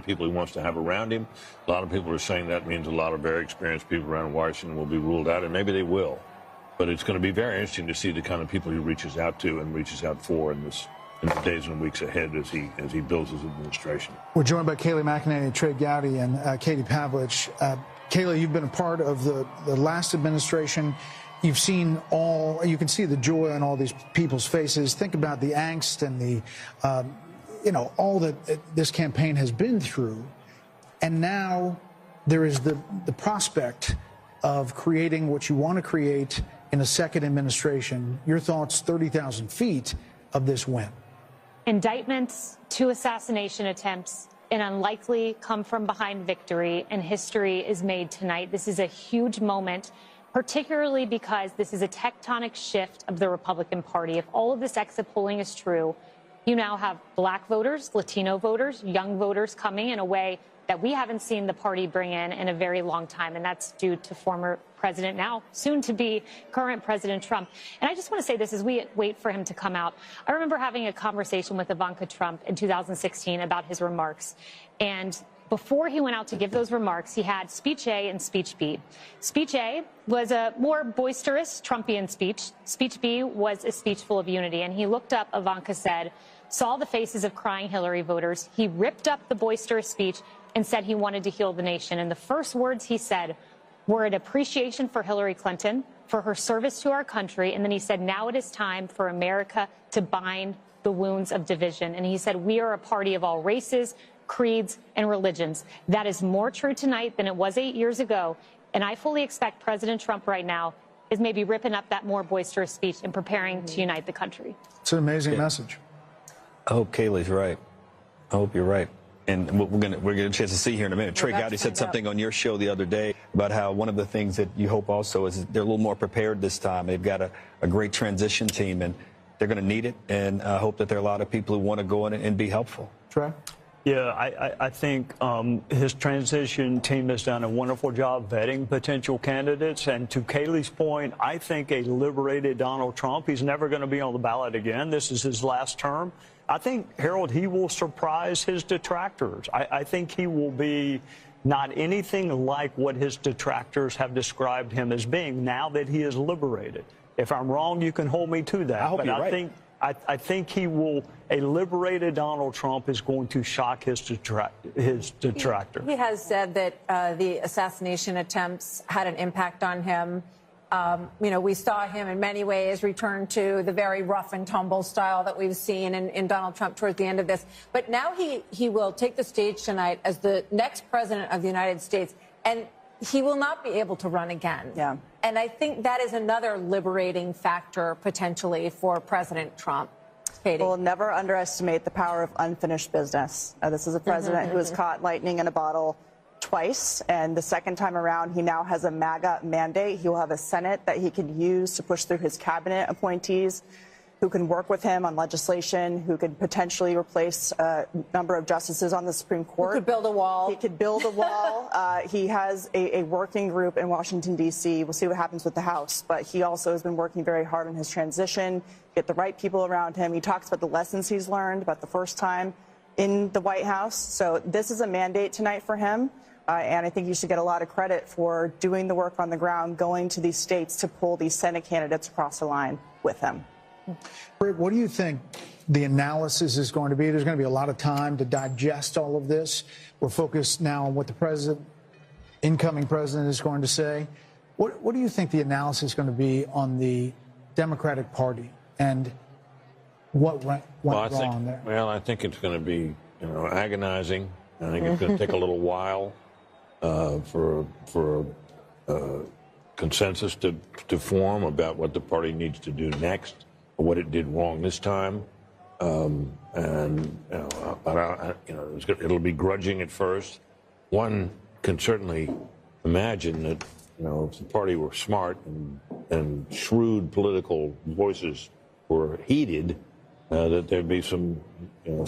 people he wants to have around him. A lot of people are saying that means a lot of very experienced people around Washington will be ruled out, and maybe they will. But it's going to be very interesting to see the kind of people he reaches out to and reaches out for in the days and weeks ahead as he builds his administration. We're joined by Kayleigh McEnany, Trey Gowdy, and Katie Pavlich. Kayleigh, you've been a part of the last administration. You've seen you can see the joy on all these people's faces. Think about the angst and the, all that this campaign has been through. And now there is the prospect of creating what you want to create in a second administration. Your thoughts, 30,000 feet of this win? Indictments, 2 assassination attempts, an unlikely come-from-behind victory, and history is made tonight. This is a huge moment, particularly because this is a tectonic shift of the Republican Party. If all of this exit polling is true, you now have black voters, Latino voters, young voters coming in a way that we haven't seen the party bring in a very long time, and that's due to former President, now soon to be current President Trump. And I just want to say this as we wait for him to come out. I remember having a conversation with Ivanka Trump in 2016 about his remarks. And before he went out to give those remarks, he had speech A and speech B. Speech A was a more boisterous Trumpian speech. Speech B was a speech full of unity. And he looked up, Ivanka said, saw the faces of crying Hillary voters. He ripped up the boisterous speech and said he wanted to heal the nation. And the first words he said were an appreciation for Hillary Clinton, for her service to our country. And then he said, now it is time for America to bind the wounds of division. And he said, we are a party of all races, creeds, and religions. That is more true tonight than it was 8 years ago. And I fully expect President Trump right now is maybe ripping up that more boisterous speech and preparing to unite the country. It's an amazing message. I hope Kayleigh's right. I hope you're right. And we're going to get a chance to see here in a minute. Trey Gowdy said something on your show the other day about how one of the things that you hope also is they're a little more prepared this time. They've got a great transition team, and they're going to need it. And I hope that there are a lot of people who want to go in and be helpful. Trey? Yeah, I think his transition team has done a wonderful job vetting potential candidates. And to Kayleigh's point, I think a liberated Donald Trump, he's never going to be on the ballot again. This is his last term. I think, Harold, he will surprise his detractors. I think he will be not anything like what his detractors have described him as being now that he is liberated. If I'm wrong, you can hold me to that. I hope you're right. I think he will. A liberated Donald Trump is going to shock his detractor. He has said that the assassination attempts had an impact on him. We saw him in many ways return to the very rough and tumble style that we've seen in Donald Trump towards the end of this. But now he will take the stage tonight as the next president of the United States, and he will not be able to run again. Yeah. And I think that is another liberating factor potentially for President Trump. Katie? We'll never underestimate the power of unfinished business. This is a president who has caught lightning in a bottle twice, and the second time around, he now has a MAGA mandate. He will have a Senate that he can use to push through his cabinet appointees who can work with him on legislation, who could potentially replace a number of justices on the Supreme Court. He could build a wall. He could build a wall. He has a working group in Washington, D.C. We'll see what happens with the House, but he also has been working very hard on his transition, get the right people around him. He talks about the lessons he's learned about the first time in the White House. So this is a mandate tonight for him. And I think you should get a lot of credit for doing the work on the ground, going to these states to pull these Senate candidates across the line with him. Britt, what do you think the analysis is going to be? There's going to be a lot of time to digest all of this. We're focused now on what the incoming president is going to say. What do you think the analysis is going to be on the Democratic Party and what went wrong there? Well, I think it's going to be, agonizing. I think it's going to take a little while for consensus to form about what the party needs to do next, or what it did wrong this time. It'll be grudging at first. One can certainly imagine that, if the party were smart and shrewd political voices were heeded, that there'd be some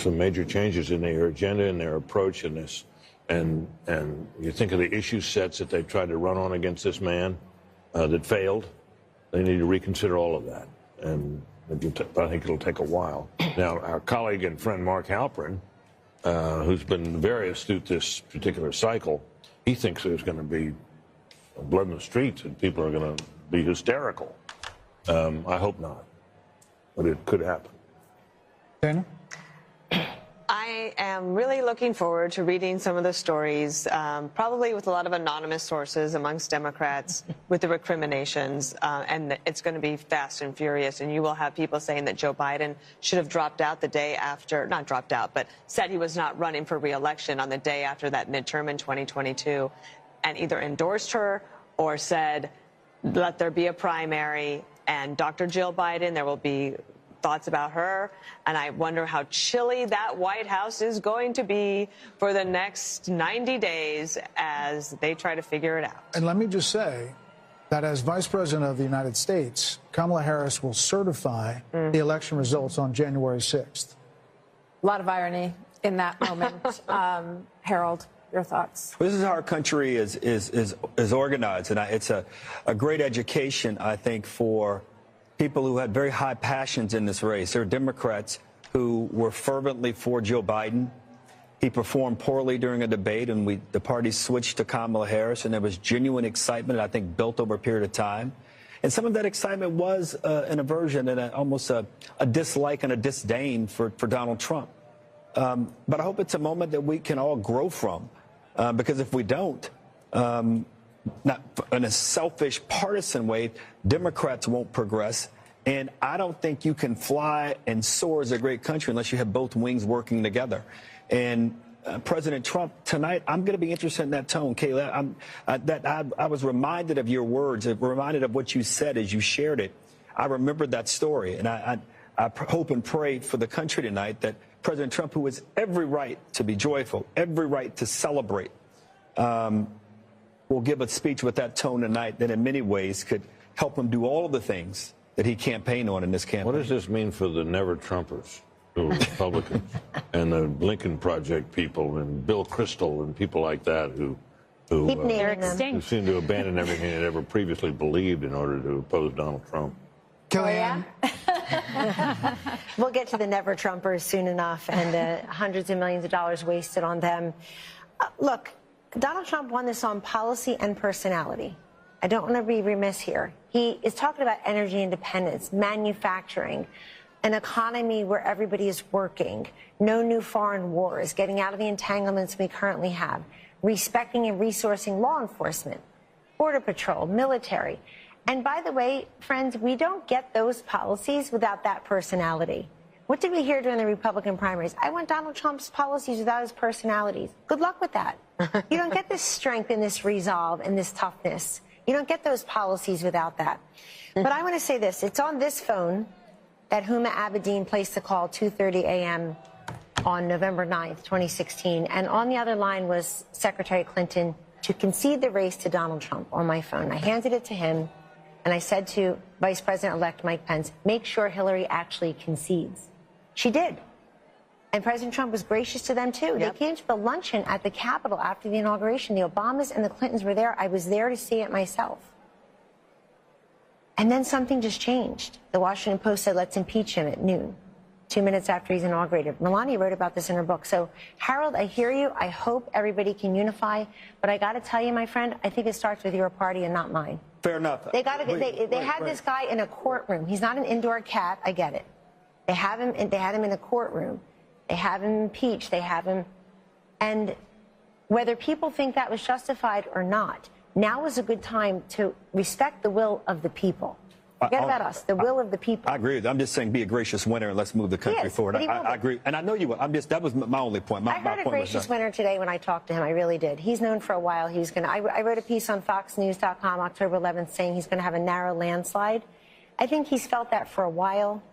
major changes in their agenda and their approach in this. And you think of the issue sets that they tried to run on against this man that failed. They need to reconsider all of that. And I think it'll take a while. Now, our colleague and friend Mark Halperin who's been very astute this particular cycle, he thinks there's going to be blood in the streets and people are going to be hysterical. I hope not, but it could happen. Dana? I am really looking forward to reading some of the stories, probably with a lot of anonymous sources amongst Democrats with the recriminations, and it's going to be fast and furious. And you will have people saying that Joe Biden should have dropped out the day after, not dropped out, but said he was not running for re-election on the day after that midterm in 2022, and either endorsed her or said, let there be a primary, and Dr. Jill Biden, there will be thoughts about her, and I wonder how chilly that White House is going to be for the next 90 days as they try to figure it out. And let me just say that as Vice President of the United States, Kamala Harris will certify the election results on January 6th. A lot of irony in that moment. Harold, your thoughts? This is how our country is organized, and it's a great education, I think, for people who had very high passions in this race. There are Democrats who were fervently for Joe Biden. He performed poorly during a debate, and the party switched to Kamala Harris, and there was genuine excitement, I think, built over a period of time. And some of that excitement was an aversion and almost a dislike and a disdain for Donald Trump. But I hope it's a moment that we can all grow from, because if we don't, not in a selfish, partisan way, Democrats won't progress. And I don't think you can fly and soar as a great country unless you have both wings working together. And President Trump, tonight, I'm going to be interested in that tone, Kayla. I was reminded of your words, reminded of what you said as you shared it. I remembered that story. And I hope and pray for the country tonight that President Trump, who has every right to be joyful, every right to celebrate, will give a speech with that tone tonight that in many ways could help him do all of the things that he campaigned on in this campaign. What does this mean for the never-Trumpers, who are Republicans, and the Lincoln Project people, and Bill Kristol, and people like that who seem to abandon everything they'd ever previously believed in order to oppose Donald Trump? Kellyanne? We'll get to the never-Trumpers soon enough, and the hundreds of millions of dollars wasted on them. Look, Donald Trump won this on policy and personality. I don't want to be remiss here. He is talking about energy independence, manufacturing, an economy where everybody is working, no new foreign wars, getting out of the entanglements we currently have, respecting and resourcing law enforcement, border patrol, military. And by the way, friends, we don't get those policies without that personality. What did we hear during the Republican primaries? I want Donald Trump's policies without his personalities. Good luck with that. You don't get this strength and this resolve and this toughness. You don't get those policies without that. But I want to say this. It's on this phone that Huma Abedin placed the call 2:30 a.m. on November 9th, 2016. And on the other line was Secretary Clinton to concede the race to Donald Trump on my phone. I handed it to him, and I said to Vice President-elect Mike Pence, make sure Hillary actually concedes. She did. And President Trump was gracious to them, too. Yep. They came to the luncheon at the Capitol after the inauguration. The Obamas and the Clintons were there. I was there to see it myself. And then something just changed. The Washington Post said, let's impeach him at noon, 2 minutes after he's inaugurated. Melania wrote about this in her book. So, Harold, I hear you. I hope everybody can unify. But I got to tell you, my friend, I think it starts with your party and not mine. Fair enough. They had this guy in a courtroom. He's not an indoor cat. I get it. They had him in a courtroom. They have him impeached. They have him. And whether people think that was justified or not, now is a good time to respect the will of the people. Forget about us, the will of the people. I agree with you. I'm just saying be a gracious winner and let's move the country forward. I agree. And I know you will. That was my only point. I heard a gracious winner today when I talked to him. I really did. He's known for a while. I wrote a piece on FoxNews.com October 11th saying he's going to have a narrow landslide. I think he's felt that for a while,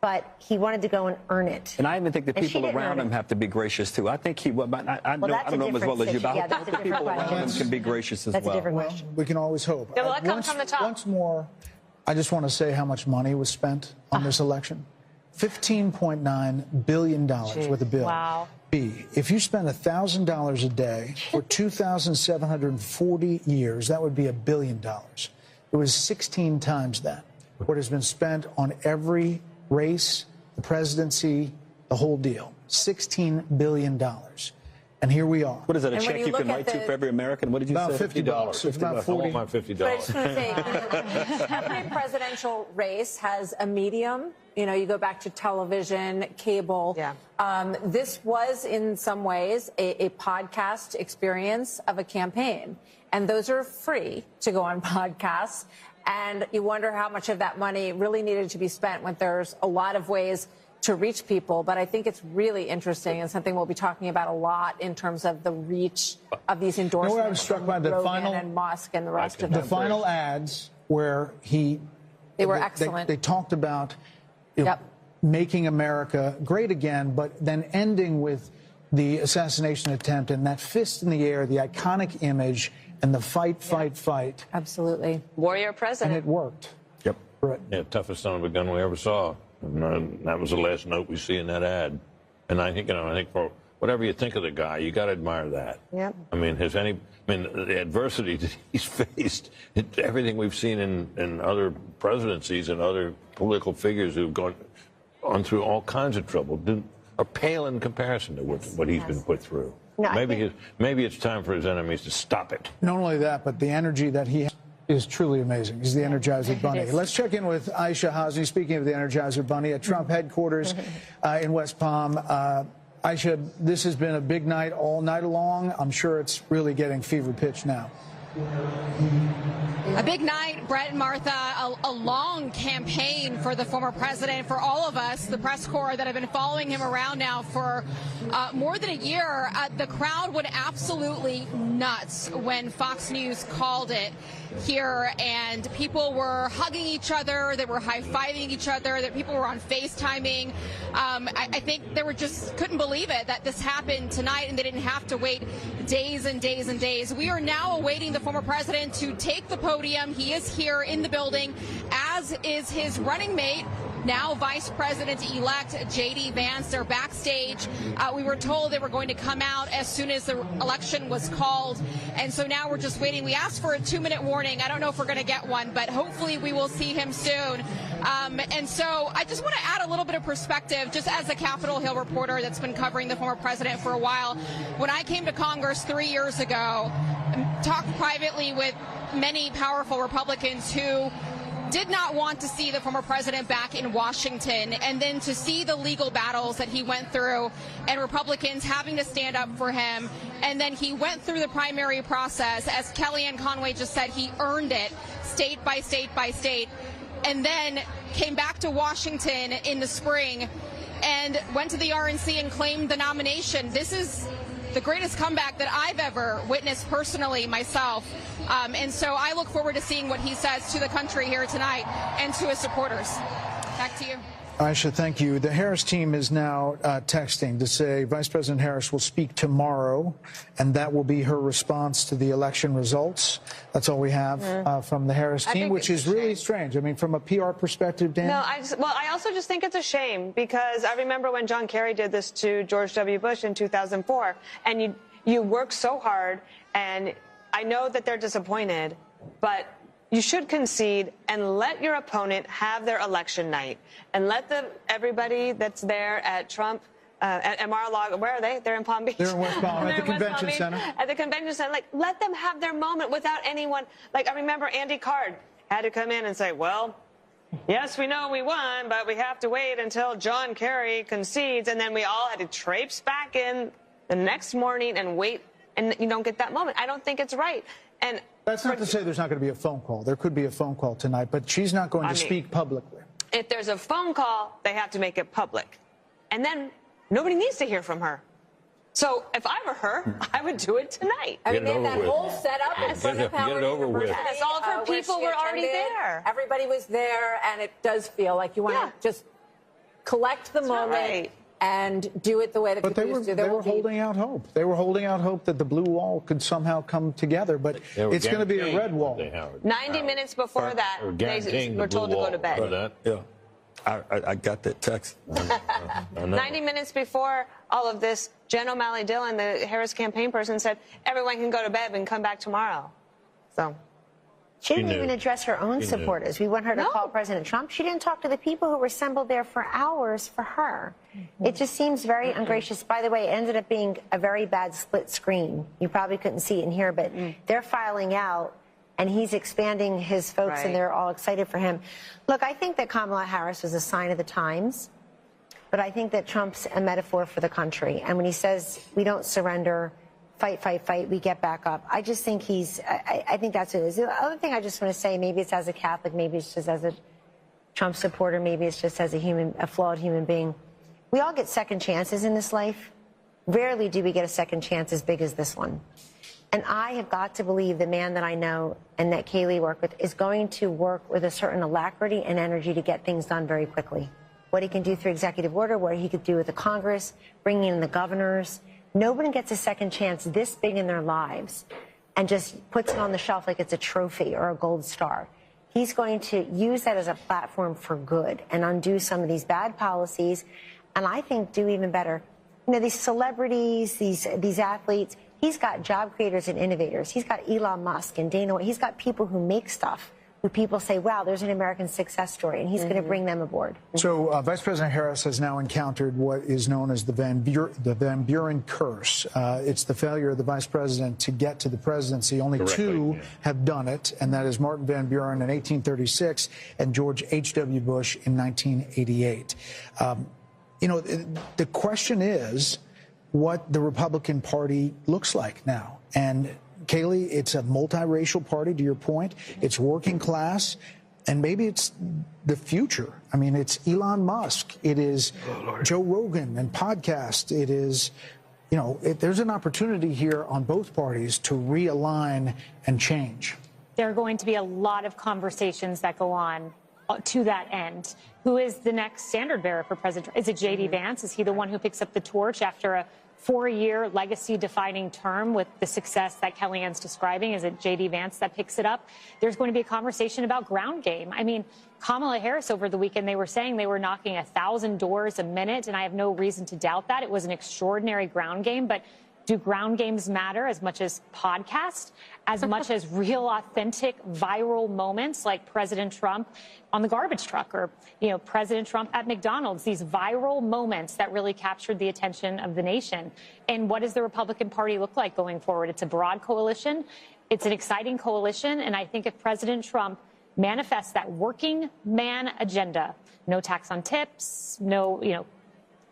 but he wanted to go and earn it. And I even think the people around him have to be gracious, too. I think he will. I don't know him as well as you, but I hope the people around him can be gracious as well. That's a different question. We can always hope. Yeah, well, that comes from the top. Once more, I just want to say how much money was spent on this election. $15.9 billion worth of bill. Wow. B, if you spend $1,000 a day for 2,740 years, that would be $1 billion. It was 16 times that. What has been spent on every race, the presidency, the whole deal. $16 billion. And here we are. What is that, a And when check you you can look write at to for every American? What did you About say? $50. It's about 40. I want my $50. But I just want to say, every presidential race has a medium. You know, you go back to television, cable. Yeah. This was, in some ways, a podcast experience of a campaign. And those are free to go on podcasts. And you wonder how much of that money really needed to be spent when there's a lot of ways to reach people. But I think it's really interesting and something we'll be talking about a lot in terms of the reach of these endorsements. You know what I was struck by? The Rogan final and Musk and the rest of them. The final ads where they were excellent. They talked about making America great again, but then ending with the assassination attempt and that fist in the air, the iconic image, and the fight. Absolutely. Warrior president. And it worked. Yep. Right. Yeah, toughest son of a gun we ever saw. And that was the last note we see in that ad. And I think, for whatever you think of the guy, you got to admire that. Yep. I mean, the adversity that he's faced, everything we've seen in other presidencies and other political figures who've gone through all kinds of trouble are pale in comparison to what he's been put through. No, maybe it's time for his enemies to stop it. Not only that, but the energy that he has is truly amazing. He's the Energizer Bunny. Let's check in with Aisha Hasni, speaking of the Energizer Bunny, at Trump headquarters in West Palm. Aisha, this has been a big night all night long. I'm sure it's really getting fever pitch now. A big night, Brett and Martha, a long campaign for the former president, for all of us, the press corps that have been following him around now for more than a year. The crowd went absolutely nuts when Fox News called it here, and people were hugging each other, they were high-fiving each other, that people were on FaceTiming. I think they couldn't believe it that this happened tonight and they didn't have to wait days and days and days. We are now awaiting the former president to take the podium. He is here in the building, as is his running mate, now Vice President-elect J.D. Vance. They're backstage. We were told they were going to come out as soon as the election was called, and so now we're just waiting. We asked for a 2-minute warning. I don't know if we're going to get one, but hopefully we will see him soon. And so I just want to add a little bit of perspective, just as a Capitol Hill reporter that's been covering the former president for a while. When I came to Congress 3 years ago, talked privately with many powerful Republicans who did not want to see the former president back in Washington, and then to see the legal battles that he went through and Republicans having to stand up for him. And then he went through the primary process. As Kellyanne Conway just said, he earned it state by state by state, and then came back to Washington in the spring and went to the RNC and claimed the nomination. This is the greatest comeback that I've ever witnessed personally myself. And so I look forward to seeing what he says to the country here tonight and to his supporters. Back to you. Aisha, thank you. The Harris team is now texting to say Vice President Harris will speak tomorrow, and that will be her response to the election results. That's all we have from the Harris team, which is really strange. I mean, from a PR perspective, Dan? No, I also just think it's a shame, because I remember when John Kerry did this to George W. Bush in 2004, and you work so hard, and I know that they're disappointed, but you should concede and let your opponent have their election night, and let everybody that's there at Trump, at Mar-a-Lago, where are they? They're in Palm Beach. They're in West Palm, at the convention center. At the convention center, let them have their moment without anyone. I remember Andy Card had to come in and say, well, yes, we know we won, but we have to wait until John Kerry concedes, and then we all had to traipse back in the next morning and wait, and you don't get that moment. I don't think it's right. And that's not to say there's not going to be a phone call. There could be a phone call tonight, but she's not going to speak publicly. If there's a phone call, they have to make it public. And then nobody needs to hear from her. So if I were her, I would do it tonight. I mean, they had that whole setup in front of Howard University. It's all for people who were already there. Everybody was there, and it does feel like you want to just collect the moment and do it the way that people used to. They were holding out hope. They were holding out hope that the blue wall could somehow come together, but it's going to be a red wall. 90 minutes before that, they were told to go to bed. Yeah. I got that text. 90 minutes before all of this, Jen O'Malley Dillon, the Harris campaign person, said everyone can go to bed and come back tomorrow. So She didn't knew. even address her own She knew. supporters. We want her to No. call President Trump. She didn't talk to the people who were assembled there for hours for her. It just seems very ungracious. By the way, it ended up being a very bad split screen. You probably couldn't see it in here, but they're filing out, and he's expanding his folks, Right. and they're all excited for him. Look, I think that Kamala Harris was a sign of the times, but I think that Trump's a metaphor for the country. And when he says we don't surrender, fight, fight, fight, we get back up. I just think I think that's what it is. The other thing I just want to say, maybe it's as a Catholic, maybe it's just as a Trump supporter, maybe it's just as a flawed human being. We all get second chances in this life. Rarely do we get a second chance as big as this one. And I have got to believe the man that I know and that Kayleigh worked with is going to work with a certain alacrity and energy to get things done very quickly. What he can do through executive order, what he could do with the Congress, bringing in the governors. Nobody gets a second chance this big in their lives and just puts it on the shelf like it's a trophy or a gold star. He's going to use that as a platform for good and undo some of these bad policies, and I think do even better. You know, these celebrities, these athletes, he's got job creators and innovators. He's got Elon Musk and Dana White. He's got people who make stuff, who people say, wow, there's an American success story, and he's going to bring them aboard. So Vice President Harris has now encountered what is known as the Van Buren curse. It's the failure of the vice president to get to the presidency. Only two have done it, and that is Martin Van Buren in 1836 and George H.W. Bush in 1988. You know, the question is what the Republican Party looks like now. And Kayleigh, it's a multiracial party, to your point. It's working class, and maybe it's the future. I mean, it's Elon Musk. It is Joe Rogan and podcast. It is, you know, there's an opportunity here on both parties to realign and change. There are going to be a lot of conversations that go on to that end. Who is the next standard bearer for President Trump? Is it J.D. Vance? Is he the one who picks up the torch after a 4-year legacy-defining term with the success that Kellyanne's describing? Is it J.D. Vance that picks it up? There's going to be a conversation about ground game. I mean, Kamala Harris over the weekend, they were saying they were knocking 1,000 doors a minute, and I have no reason to doubt that. It was an extraordinary ground game, but do ground games matter as much as podcasts, as much as real, authentic, viral moments like President Trump on the garbage truck or, you know, President Trump at McDonald's, these viral moments that really captured the attention of the nation? And what does the Republican Party look like going forward? It's a broad coalition. It's an exciting coalition. And I think if President Trump manifests that working man agenda, no tax on tips, no, you know,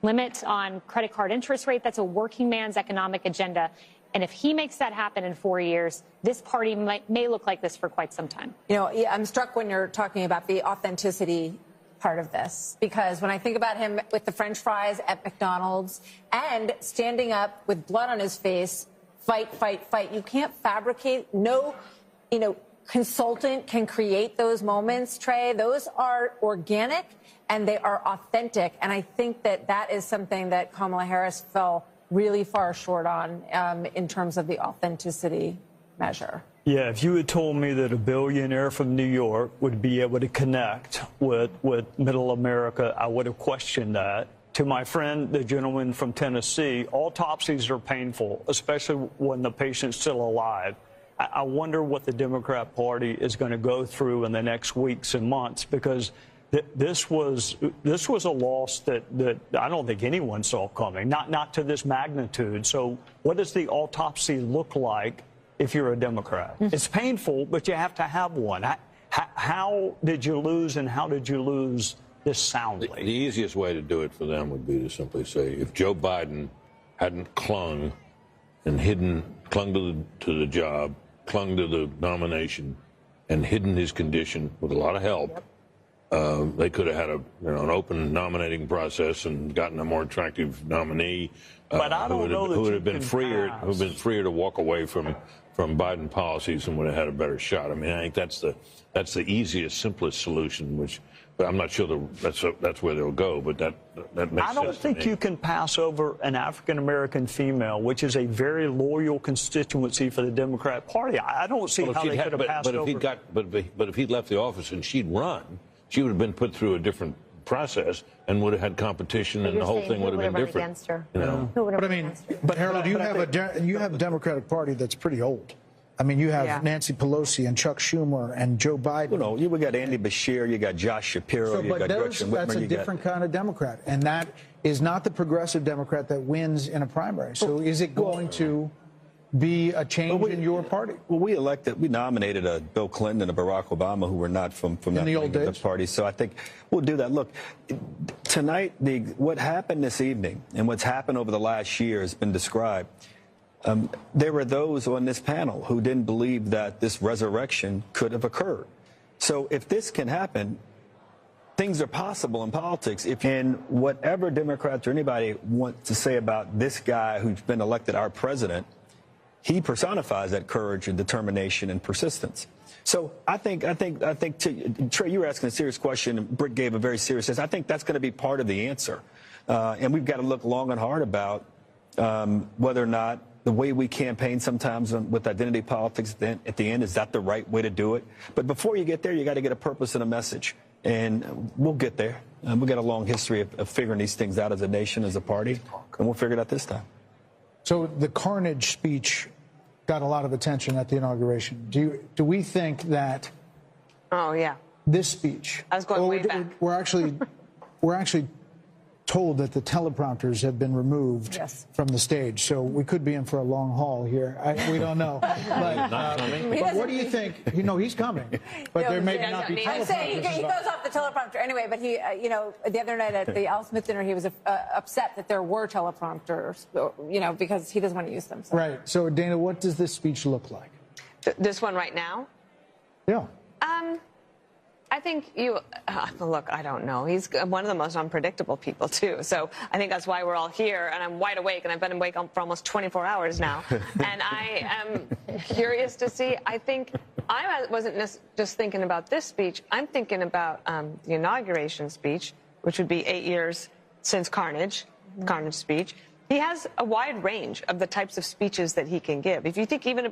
limit on credit card interest rate, that's a working man's economic agenda. And if he makes that happen in 4 years, this party may look like this for quite some time. You know, I'm struck when you're talking about the authenticity part of this, because when I think about him with the French fries at McDonald's and standing up with blood on his face, fight, fight, fight, you can't fabricate. No, you know, consultant can create those moments, Trey. Those are organic and they are authentic. And I think that that is something that Kamala Harris fell really far short on in terms of the authenticity measure. Yeah, if you had told me that a billionaire from New York would be able to connect with middle America, I would have questioned that. To my friend, the gentleman from Tennessee, autopsies are painful, especially when the patient's still alive. I wonder what the Democrat Party is going to go through in the next weeks and months, because this was a loss that I don't think anyone saw coming, not to this magnitude. So what does the autopsy look like if you're a Democrat? It's painful, but you have to have one. How did you lose, and how did you lose this soundly? The easiest way to do it for them would be to simply say, if Joe Biden hadn't clung to the job, clung to the nomination, and hidden his condition with a lot of help, they could have had an open nominating process and gotten a more attractive nominee. But I don't know that who would you have been can freer to walk away from Biden policies and would have had a better shot. I mean, I think that's the easiest, simplest solution. But I'm not sure that's where they'll go. But that makes sense. I don't think you can pass over an African American female, which is a very loyal constituency for the Democrat Party. I don't see how they could have passed over. But if he'd left the office and she'd run, she would have been put through a different process and would have had competition, and the whole thing would have been different. Against her? You know? But I mean, but Harold, you have a Democratic Party that's pretty old. I mean, you have Yeah. Nancy Pelosi and Chuck Schumer and Joe Biden. You know, we got Andy Bashir, you got Josh Shapiro, you got Gretchen Whitmer. That's a different kind of Democrat, and that is not the progressive Democrat that wins in a primary. So is it going to be a change in your party? Well, we nominated Bill Clinton and a Barack Obama who were not from that the old days? party. So I think we'll do that. Look, tonight, what happened this evening and what's happened over the last year has been described. There were those on this panel who didn't believe that this resurrection could have occurred. So if this can happen, things are possible in politics. And whatever Democrats or anybody want to say about this guy who's been elected our president, he personifies that courage and determination and persistence. So I think, Trey, you were asking a serious question, and Britt gave a very serious answer. I think that's going to be part of the answer. And we've got to look long and hard about whether or not the way we campaign sometimes with identity politics at the end, is that the right way to do it? But before you get there, you got to get a purpose and a message. And we'll get there. We've got a long history of figuring these things out as a nation, as a party, and we'll figure it out this time. So the carnage speech got a lot of attention at the inauguration. Do we think that? Oh yeah. This speech. I was going way back. We're actually told that the teleprompters have been removed from the stage, so we could be in for a long haul here. We don't know. But what do you think? You know, he's coming, but there may not be teleprompters. I'm saying he goes off the teleprompter anyway. But he, you know, the other night at the Al Smith dinner, he was upset that there were teleprompters, you know, because he doesn't want to use them. So. Right. So, Dana, what does this speech look like? This one right now? Yeah. I think look, I don't know. He's one of the most unpredictable people, too. So I think that's why we're all here, and I'm wide awake, and I've been awake for almost 24 hours now. And I am curious to see. I think I wasn't just thinking about this speech. I'm thinking about the inauguration speech, which would be 8 years since Carnage speech. He has a wide range of the types of speeches that he can give. If you think even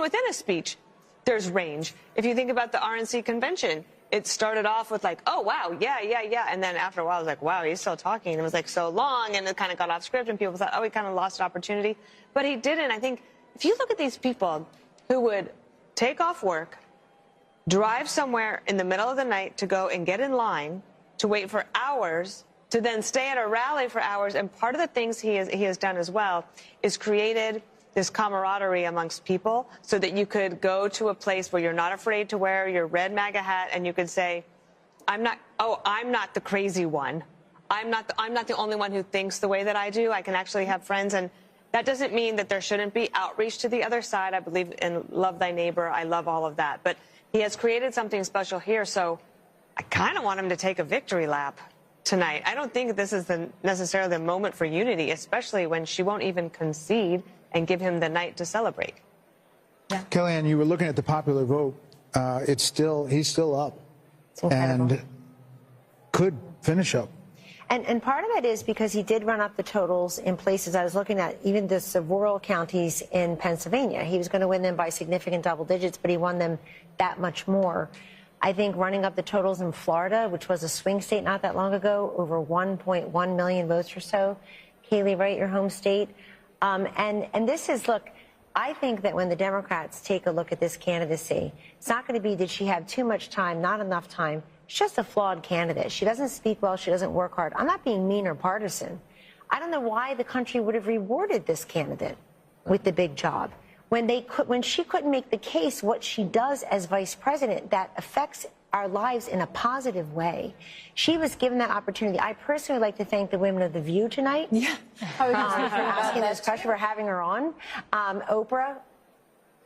within a speech, there's range. If you think about the RNC convention, it started off with like, oh, wow, yeah. And then after a while, it was like, wow, he's still talking. And it was like so long, and it kind of got off script, and people thought, oh, he kind of lost opportunity. But he didn't. I think if you look at these people who would take off work, drive somewhere in the middle of the night to go and get in line, to wait for hours, to then stay at a rally for hours. And part of the things he has done as well is created this camaraderie amongst people so that you could go to a place where you're not afraid to wear your red MAGA hat, and you could say, I'm not the crazy one. I'm not the only one who thinks the way that I do. I can actually have friends. And that doesn't mean that there shouldn't be outreach to the other side. I believe in love thy neighbor. I love all of that. But he has created something special here. So I kind of want him to take a victory lap tonight. I don't think this is necessarily the moment for unity, especially when she won't even concede and give him the night to celebrate. Yeah. Kellyanne, you were looking at the popular vote. He's still up, and could finish up. And part of that is because he did run up the totals in places I was looking at, even the rural counties in Pennsylvania. He was going to win them by significant double digits, but he won them that much more. I think running up the totals in Florida, which was a swing state not that long ago, over 1.1 million votes or so. Kaylee, right, your home state. And this is, look, I think that when the Democrats take a look at this candidacy, it's not going to be did she have too much time, not enough time. She's just a flawed candidate. She doesn't speak well. She doesn't work hard. I'm not being mean or partisan. I don't know why the country would have rewarded this candidate with the big job when she couldn't make the case what she does as vice president that affects our lives in a positive way. She was given that opportunity. I personally would like to thank the women of The View tonight for asking this question, for having her on. Oprah,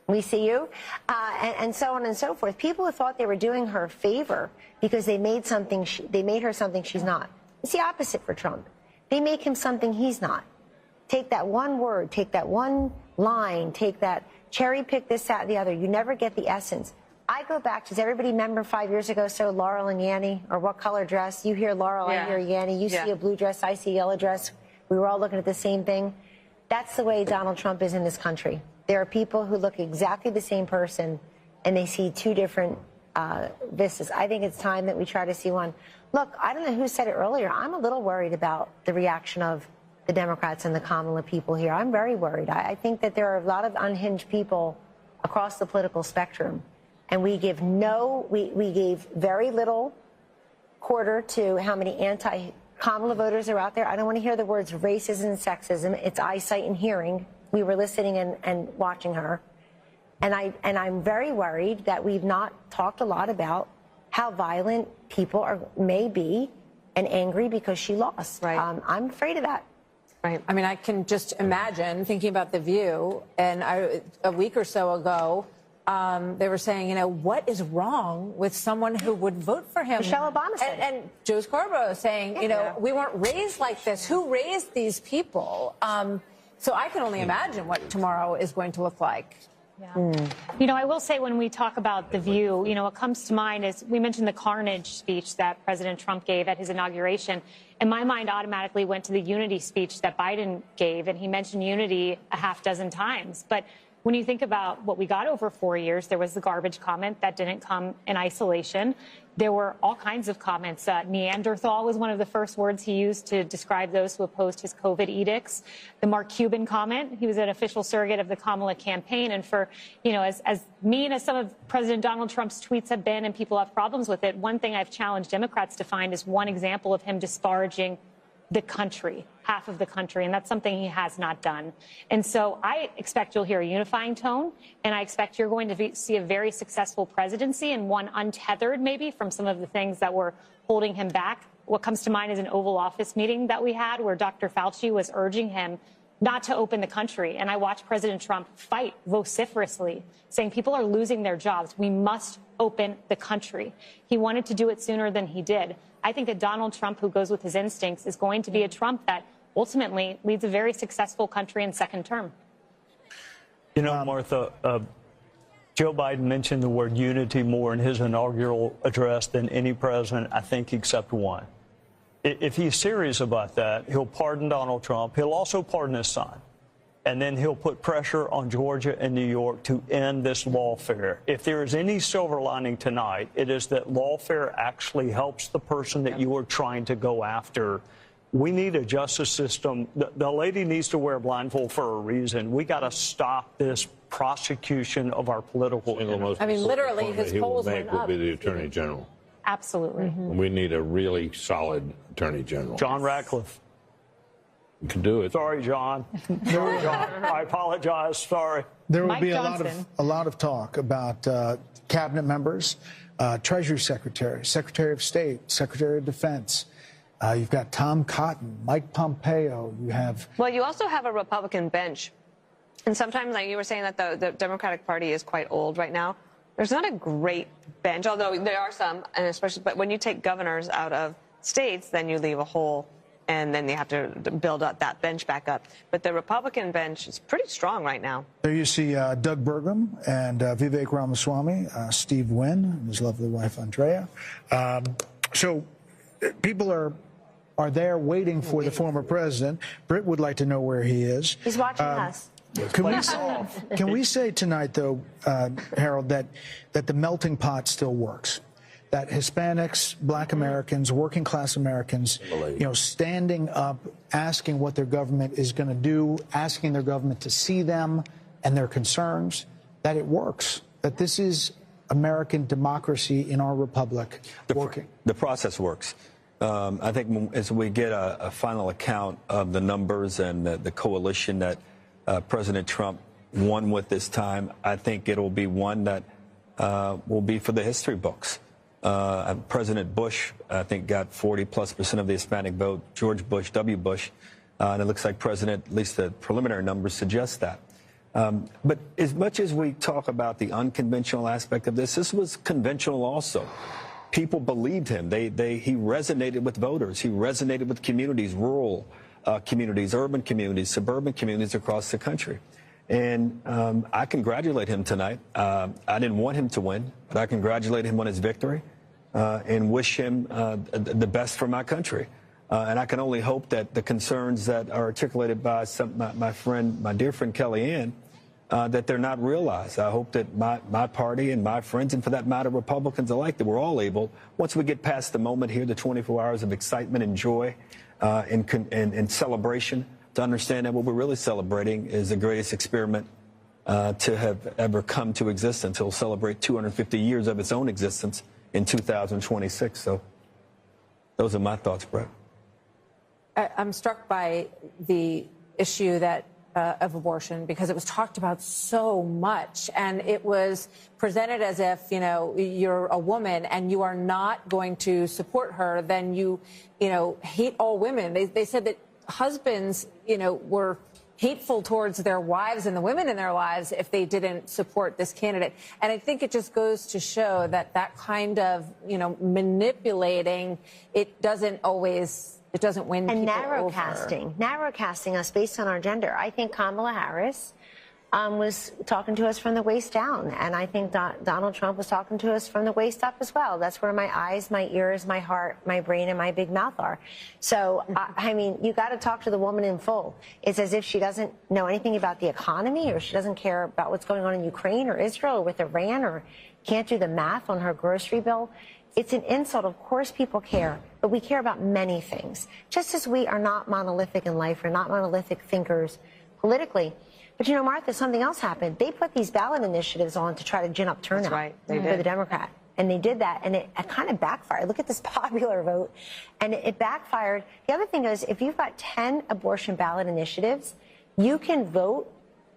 we see you, and so on and so forth. People who thought they were doing her a favor because they made her something she's not. It's the opposite for Trump. They make him something he's not. Take that one word, take that one line, take that cherry pick this, that, and the other. You never get the essence. I go back, does everybody remember 5 years ago, so Laurel and Yanny, or what color dress? You hear Laurel, I hear Yanny. You see a blue dress, I see a yellow dress. We were all looking at the same thing. That's the way Donald Trump is in this country. There are people who look exactly the same person, and they see two different vistas. I think it's time that we try to see one. Look, I don't know who said it earlier. I'm a little worried about the reaction of the Democrats and the Kamala people here. I'm very worried. I think that there are a lot of unhinged people across across the political spectrum. And we gave very little quarter to how many anti-Kamala voters are out there. I don't want to hear the words racism and sexism. It's eyesight and hearing. We were listening and watching her. And I'm very worried that we've not talked a lot about how violent people may be and angry because she lost. Right. I'm afraid of that. Right. I mean, I can just imagine thinking about The View, and a week or so ago, they were saying, you know, what is wrong with someone who would vote for him? Michelle Obama said. And Joe Scarborough saying, you know, we weren't raised like this. Who raised these people? So I can only imagine what tomorrow is going to look like. Yeah. You know, I will say when we talk about The View, you know, what comes to mind is we mentioned the carnage speech that President Trump gave at his inauguration. And my mind automatically went to the unity speech that Biden gave, and he mentioned unity a half dozen times. But when you think about what we got over 4 years, there was the garbage comment that didn't come in isolation. There were all kinds of comments. Neanderthal was one of the first words he used to describe those who opposed his COVID edicts. The Mark Cuban comment, he was an official surrogate of the Kamala campaign. And for, you know, as mean as some of President Donald Trump's tweets have been and people have problems with it, one thing I've challenged Democrats to find is one example of him disparaging the country, half of the country, and that's something he has not done. And so I expect you'll hear a unifying tone, and I expect you're going to see a very successful presidency and one untethered maybe from some of the things that were holding him back. What comes to mind is an Oval Office meeting that we had where Dr. Fauci was urging him not to open the country. And I watched President Trump fight vociferously, saying people are losing their jobs. We must open the country. He wanted to do it sooner than he did. I think a Donald Trump who goes with his instincts is going to be a Trump that ultimately leads a very successful country in second term. You know, Martha, Joe Biden mentioned the word unity more in his inaugural address than any president, I think, except one. If he's serious about that, he'll pardon Donald Trump. He'll also pardon his son. And then he'll put pressure on Georgia and New York to end this lawfare. If there is any silver lining tonight, it is that lawfare actually helps the person that you are trying to go after. We need a justice system. The lady needs to wear a blindfold for a reason. We got to stop this prosecution of our political enemies. I mean, literally, his polls went up. Will be the Attorney General. Absolutely. We need a really solid Attorney General. John Ratcliffe. You can do it. Sorry, John. Sorry, John. I apologize. Sorry. There will Mike be Johnson. a lot of talk about cabinet members, Treasury Secretary, Secretary of State, Secretary of Defense. You've got Tom Cotton, Mike Pompeo. You have. Well, you also have a Republican bench. And sometimes, like you were saying, that the Democratic Party is quite old right now. There's not a great bench, although there are some, and especially, but when you take governors out of states, then you leave a hole, and then you have to build up that bench back up. But the Republican bench is pretty strong right now. There you see Doug Burgum and Vivek Ramaswamy, Steve Wynn, and his lovely wife Andrea. So people are there waiting for the former president. Britt would like to know where he is. He's watching us. Can we say tonight, though, Harold, that the melting pot still works? That Hispanics, Black Americans, working class Americans, you know, standing up, asking what their government is going to do, asking their government to see them and their concerns, that it works, that this is American democracy in our republic working. The process works. I think as we get a final account of the numbers and the coalition that President Trump won with this time, I think it'll be one that will be for the history books. President Bush, I think, got 40+% of the Hispanic vote. George Bush, W. Bush, and it looks like President, at least the preliminary numbers suggest that. But as much as we talk about the unconventional aspect of this was conventional also. People believed him. He resonated with voters. He resonated with communities, rural communities, urban communities, suburban communities across the country. And I congratulate him tonight. I didn't want him to win, but I congratulate him on his victory and wish him the best for my country. And I can only hope that the concerns that are articulated by my dear friend Kellyanne, that they're not realized. I hope that my party and my friends, and for that matter, Republicans alike, that we're all able, once we get past the moment here, the 24 hours of excitement and joy and celebration, to understand that what we're really celebrating is the greatest experiment to have ever come to existence. It'll celebrate 250 years of its own existence in 2026. So those are my thoughts, Brett. I'm struck by the issue that of abortion because it was talked about so much, and it was presented as if, you know, you're a woman and you are not going to support her, then you hate all women. They said that husbands, were hateful towards their wives and the women in their lives if they didn't support this candidate. And I think it just goes to show that that kind of, manipulating, it doesn't win and people narrow casting us based on our gender. I think Kamala Harris was talking to us from the waist down, and I think Donald Trump was talking to us from the waist up as well. That's where my eyes, my ears, my heart, my brain, and my big mouth are. So, I mean, you got to talk to the woman in full. It's as if she doesn't know anything about the economy, or she doesn't care about what's going on in Ukraine or Israel or with Iran, or can't do the math on her grocery bill. It's an insult. Of course people care, but we care about many things. Just as we are not monolithic in life, we're not monolithic thinkers politically. But, Martha, something else happened. They put these ballot initiatives on to try to gin up turnout. That's right. They for did. the Democrat. And they did that, and it kind of backfired. Look at this popular vote, and it backfired. The other thing is, if you've got 10 abortion ballot initiatives, you can vote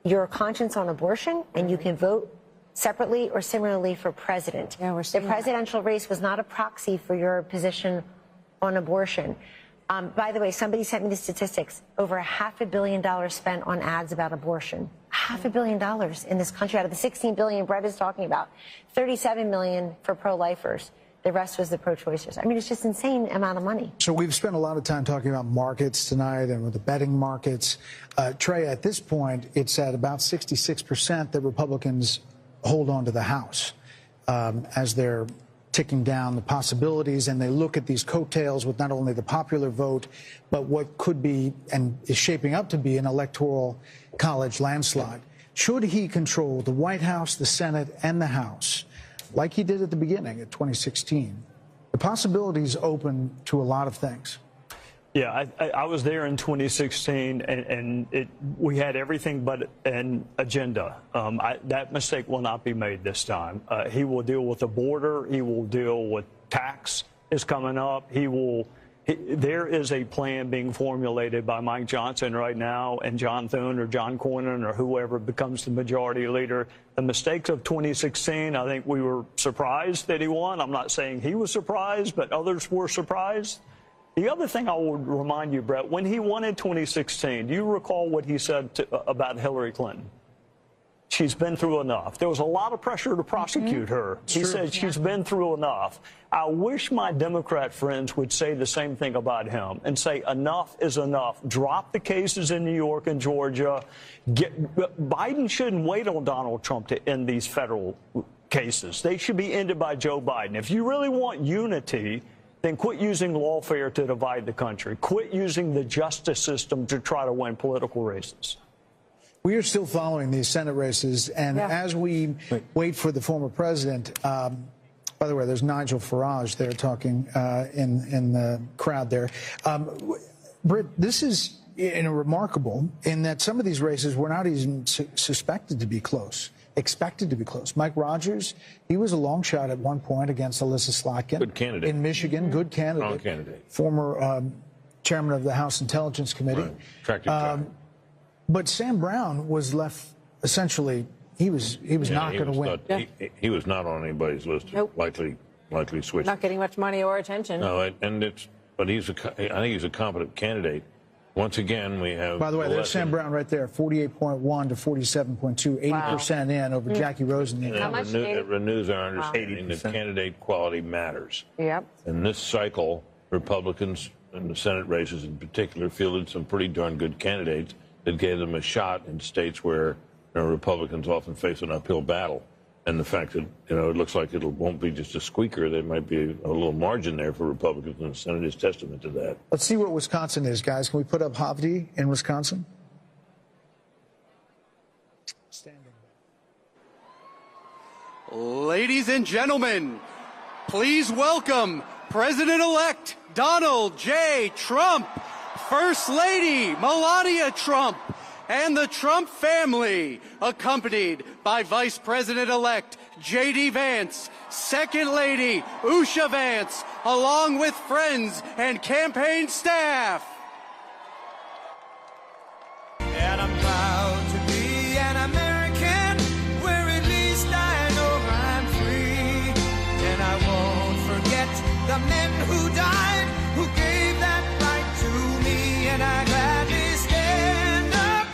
your conscience on abortion, and you can vote separately or similarly for president. Yeah, we're the seeing presidential race was not a proxy for your position on abortion. By the way, somebody sent me the statistics. Over $500 million spent on ads about abortion. $500 million in this country out of the $16 billion Brett is talking about. $37 million for pro-lifers. The rest was the pro-choicers. I mean, it's just insane amount of money. So we've spent a lot of time talking about markets tonight and with the betting markets. Trey, at this point, it's at about 66% that Republicans hold on to the House as they're ticking down the possibilities, and they look at these coattails with not only the popular vote, but what could be and is shaping up to be an electoral college landslide. Should he control the White House, the Senate, and the House, like he did at the beginning of 2016, the possibilities open to a lot of things. Yeah, I was there in 2016, and we had everything but an agenda. That mistake will not be made this time. He will deal with the border. He will deal with tax is coming up. There is a plan being formulated by Mike Johnson right now, and John Thune or John Cornyn or whoever becomes the majority leader. The mistakes of 2016, I think we were surprised that he won. I'm not saying he was surprised, but others were surprised. The other thing I would remind you, Brett, when he won in 2016, do you recall what he said about Hillary Clinton? She's been through enough. There was a lot of pressure to prosecute her. He said she's been through enough. I wish my Democrat friends would say the same thing about him and say enough is enough. Drop the cases in New York and Georgia. Biden shouldn't wait on Donald Trump to end these federal cases. They should be ended by Joe Biden. If you really want unity, then quit using lawfare to divide the country. Quit using the justice system to try to win political races. We are still following these Senate races, and as we wait for the former president, by the way, there's Nigel Farage there talking in the crowd there. Britt, this is remarkable in that some of these races were not even suspected to be close. Expected to be close. Mike Rogers, he was a long shot at one point against Alyssa Slotkin. Good candidate. In Michigan, good candidate. Strong candidate. Former chairman of the House Intelligence Committee. Right. Attractive guy. But Sam Brown was left, essentially, he was not going to win. He was not on anybody's list. Nope. Likely switch. Not getting much money or attention. No, I think he's a competent candidate. Once again, we have. By the way, there's Sam Brown right there, 48.1 to 47.2, 80% in over Jackie Rosen. It renews our understanding that candidate quality matters. Yep. In this cycle, Republicans in the Senate races in particular fielded some pretty darn good candidates that gave them a shot in states where Republicans often face an uphill battle. And the fact that, it looks like it won't be just a squeaker, there might be a little margin there for Republicans in the Senate is testament to that. Let's see what Wisconsin is, guys. Can we put up Havdi in Wisconsin? Standing. Ladies and gentlemen, please welcome President-elect Donald J. Trump, First Lady Melania Trump, and the Trump family, accompanied by Vice President-elect J.D. Vance, Second Lady Usha Vance, along with friends and campaign staff. And I'm proud to be an American, where at least I know I'm free. And I won't forget the men who died, who gave that right to me. And I gladly stand up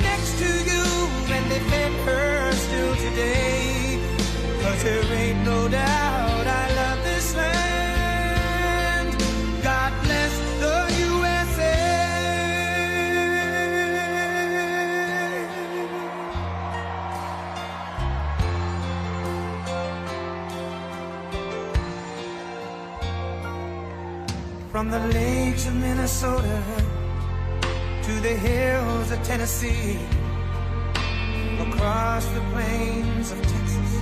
next to you and defend her still today. 'Cause there ain't no doubt I love this land. God bless the USA. From the lakes of Minnesota to the hills of Tennessee, across the plains of Texas,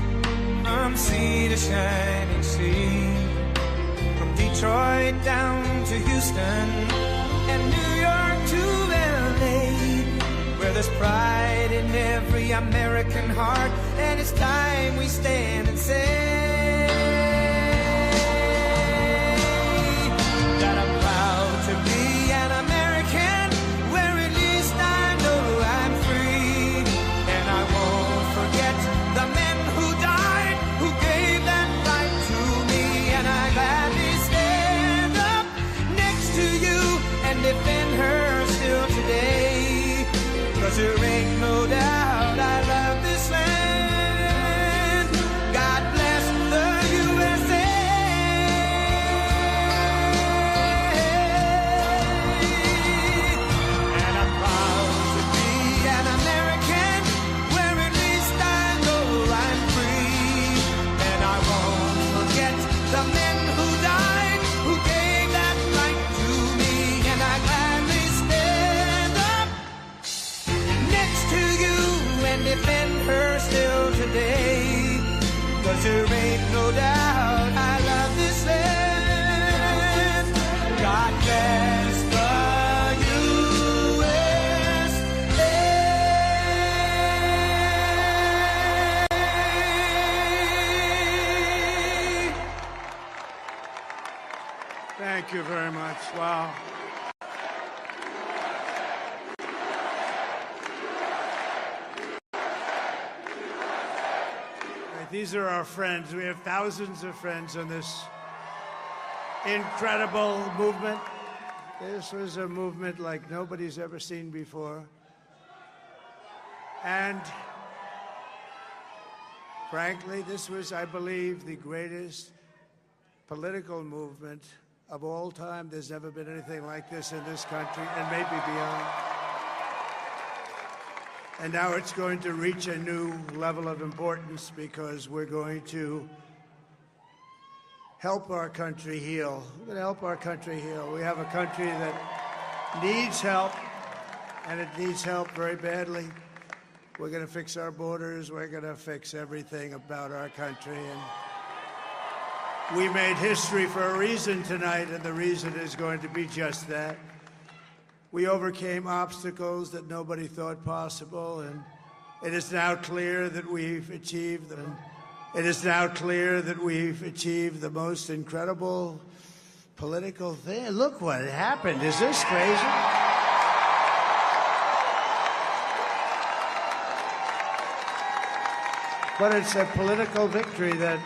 from sea to shining sea, from Detroit down to Houston and New York to LA, where there's pride in every American heart, and it's time we stand and say that I'm proud to be an American, where at least I know I'm free. And I won't forget the men who died, who gave that right to me. And I gladly stand up next to you and defend her still today. 'Cause there ain't no doubt I love this land. God bless the USA. And I'm proud to be an American, where at least I know I'm free. And I won't forget the men who died, who gave that right to me. And I gladly stand up next to you and defend her still today. 'Cause there ain't no doubt I love this land. God bless the USA. Thank you very much. Wow. These are our friends. We have thousands of friends on this incredible movement. This was a movement like nobody's ever seen before. And frankly, this was, I believe, the greatest political movement of all time. There's never been anything like this in this country, and maybe beyond. And now it's going to reach a new level of importance, because we're going to help our country heal. We're going to help our country heal. We have a country that needs help, and it needs help very badly. We're going to fix our borders. We're going to fix everything about our country. And we made history for a reason tonight, and the reason is going to be just that. We overcame obstacles that nobody thought possible, and it is now clear that we've achieved them. It is now clear that we've achieved the most incredible political thing. Look what happened. Is this crazy? But it's a political victory that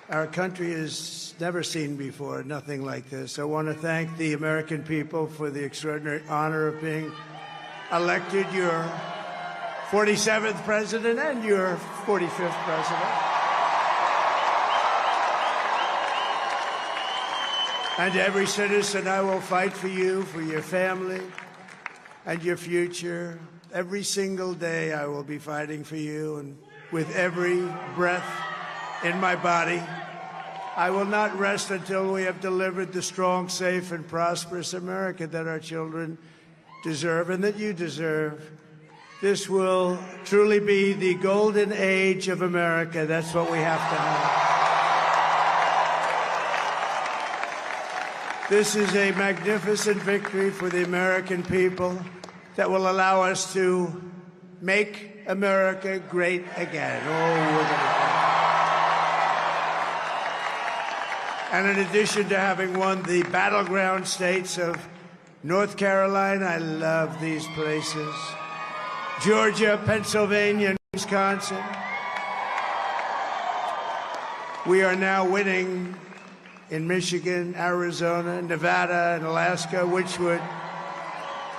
our country has never seen before, nothing like this. I want to thank the American people for the extraordinary honor of being elected your 47th president and your 45th president. And every citizen, I will fight for you, for your family, and your future. Every single day I will be fighting for you, and with every breath in my body, I will not rest until we have delivered the strong, safe, and prosperous America that our children deserve and that you deserve. This will truly be the golden age of America. That's what we have to have. This is a magnificent victory for the American people. that will allow us to make America great again. Oh, we're gonna do it. And in addition to having won the battleground states of North Carolina, I love these places, Georgia, Pennsylvania, and Wisconsin, we are now winning in Michigan, Arizona, Nevada, and Alaska, which would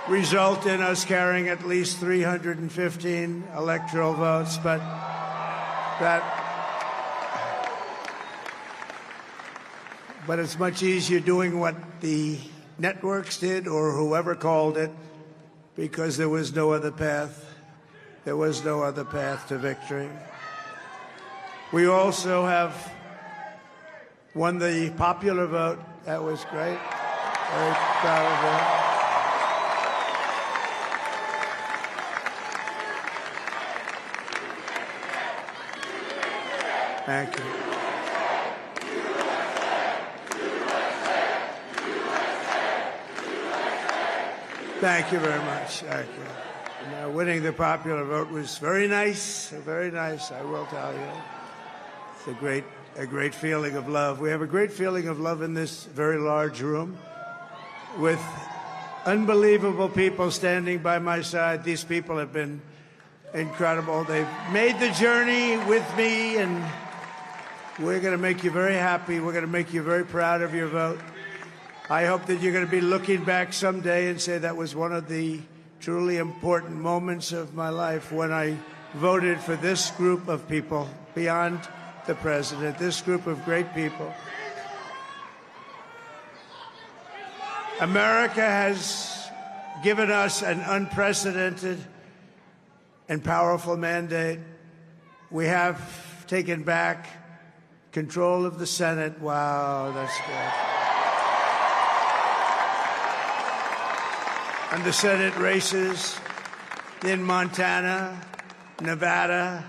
result in us carrying at least 315 electoral votes. But it's much easier doing what the networks did or whoever called it, because there was no other path. There was no other path to victory. We also have won the popular vote. That was great. Very proud of that. Thank you. Thank you very much. Thank you. Now, winning the popular vote was very nice, I will tell you. It's a great feeling of love. We have a great feeling of love in this very large room with unbelievable people standing by my side. These people have been incredible. They've made the journey with me, and we're going to make you very happy. We're going to make you very proud of your vote. I hope that you're going to be looking back someday and say that was one of the truly important moments of my life when I voted for this group of people beyond the president, this group of great people. America has given us an unprecedented and powerful mandate. We have taken back control of the Senate. Wow, that's good. And the Senate races in Montana, Nevada,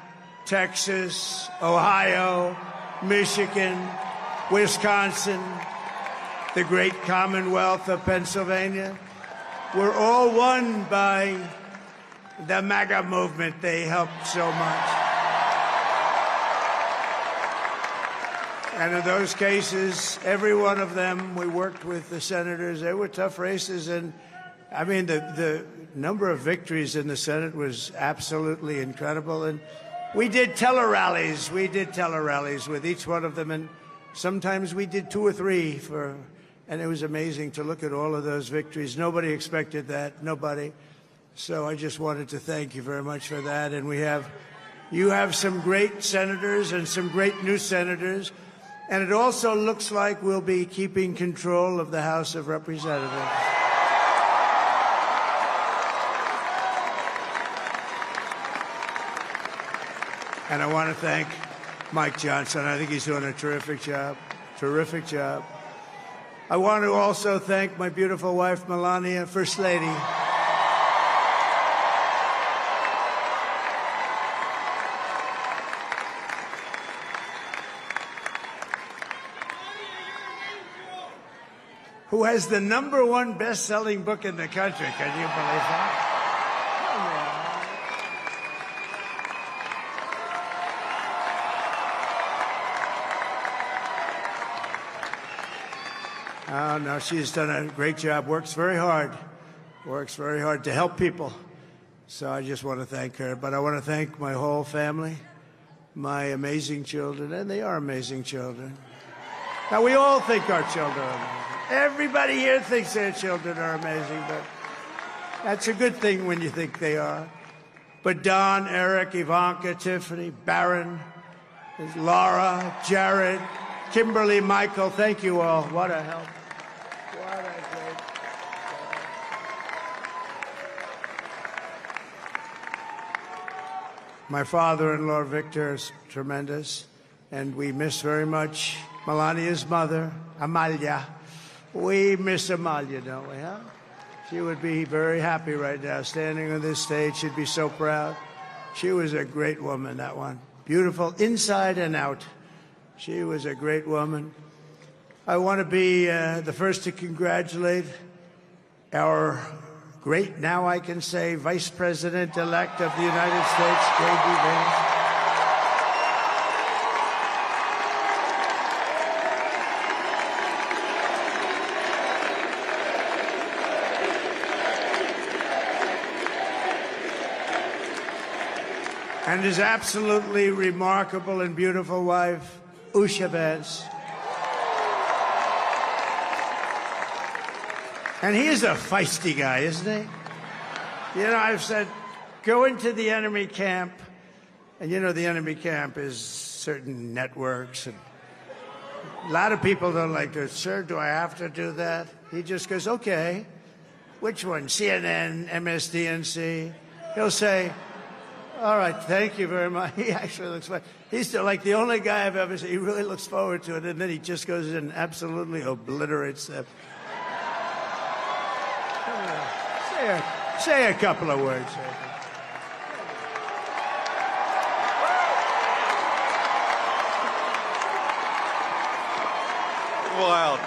Texas, Ohio, Michigan, Wisconsin, the great Commonwealth of Pennsylvania, were all won by the MAGA movement. They helped so much. And in those cases, every one of them, we worked with the senators. They were tough races. And I mean, the number of victories in the Senate was absolutely incredible. And we did tele-rallies. We did tele-rallies with each one of them. And sometimes we did 2 or 3 and it was amazing to look at all of those victories. Nobody expected that, nobody. So I just wanted to thank you very much for that. And you have some great senators and some great new senators. And it also looks like we'll be keeping control of the House of Representatives. And I want to thank Mike Johnson. I think he's doing a terrific job. Terrific job. I want to also thank my beautiful wife, Melania, First Lady. Who has the #1 best-selling book in the country. Can you believe that? Oh, no, she's done a great job, works very hard to help people. So I just want to thank her. But I want to thank my whole family, my amazing children, and they are amazing children. Now, we all think our children are amazing. Everybody here thinks their children are amazing, but that's a good thing when you think they are. But Don, Eric, Ivanka, Tiffany, Barron, Laura, Jared, Kimberly, Michael, thank you all. What a help. What a great job. My father-in-law, Victor, is tremendous, and we miss very much Melania's mother, Amalia. We miss Amalia, don't we, huh? She would be very happy right now, standing on this stage. She'd be so proud. She was a great woman, that one. Beautiful inside and out. She was a great woman. I want to be the first to congratulate our great, now I can say, Vice President-elect of the United States, J.D. Vance. And his absolutely remarkable and beautiful wife, Usha Vance. And he is a feisty guy, isn't he? You know, I've said, go into the enemy camp, and you know the enemy camp is certain networks, and a lot of people don't like to, sir, do I have to do that? He just goes, okay, which one, CNN, MSDNC? He'll say, all right, thank you very much. He actually looks like, he's still like the only guy I've ever seen. He really looks forward to it, and then he just goes in and absolutely obliterates them. Say a couple of words. Wild.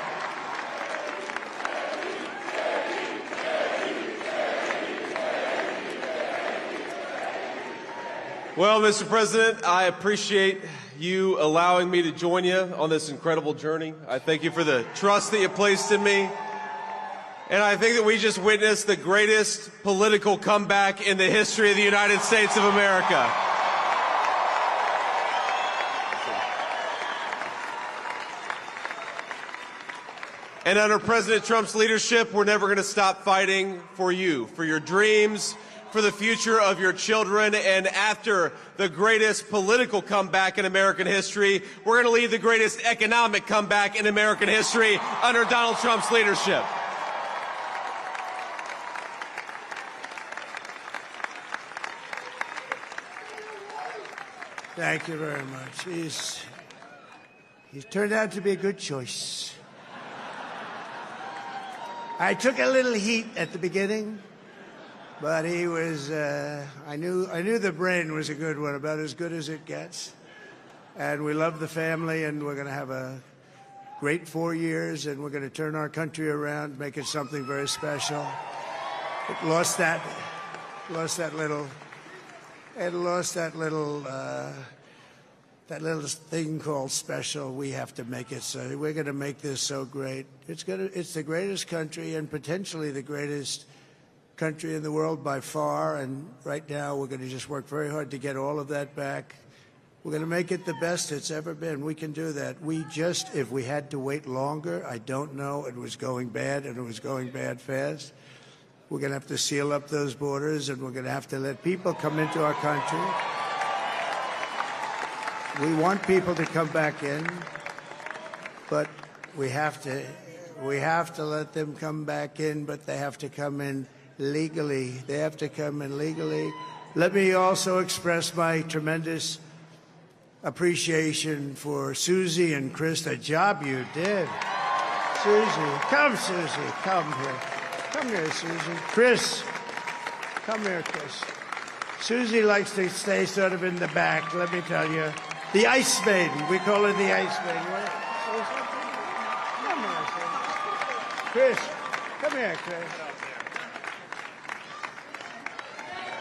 Well, Mr. President, I appreciate you allowing me to join you on this incredible journey. I thank you for the trust that you placed in me. And I think that we just witnessed the greatest political comeback in the history of the United States of America. And under President Trump's leadership, we're never going to stop fighting for you, for your dreams, for the future of your children. And after the greatest political comeback in American history, we're going to lead the greatest economic comeback in American history under Donald Trump's leadership. Thank you very much. He's turned out to be a good choice. I took a little heat at the beginning, but he was, I knew the brain was a good one, about as good as it gets. And we love the family, and we're going to have a great 4 years, and we're going to turn our country around, make it something very special. It lost that little thing called special. We have to make it so. We're going to make this so great. It's the greatest country and potentially the greatest country in the world by far. And right now we're going to just work very hard to get all of that back. We're going to make it the best it's ever been. We can do that. If we had to wait longer, I don't know. It was going bad, and it was going bad fast. We're going to have to seal up those borders, and we're going to have to let people come into our country. We want people to come back in, but we have to let them come back in, but they have to come in legally. They have to come in legally. Let me also express my tremendous appreciation for Susie and Chris, the job you did. Susie, come here. Come here, Susie. Chris, come here, Chris. Susie likes to stay sort of in the back, let me tell you. The Ice Maiden. We call her the Ice Maiden. Come here, Chris. Come here, Chris.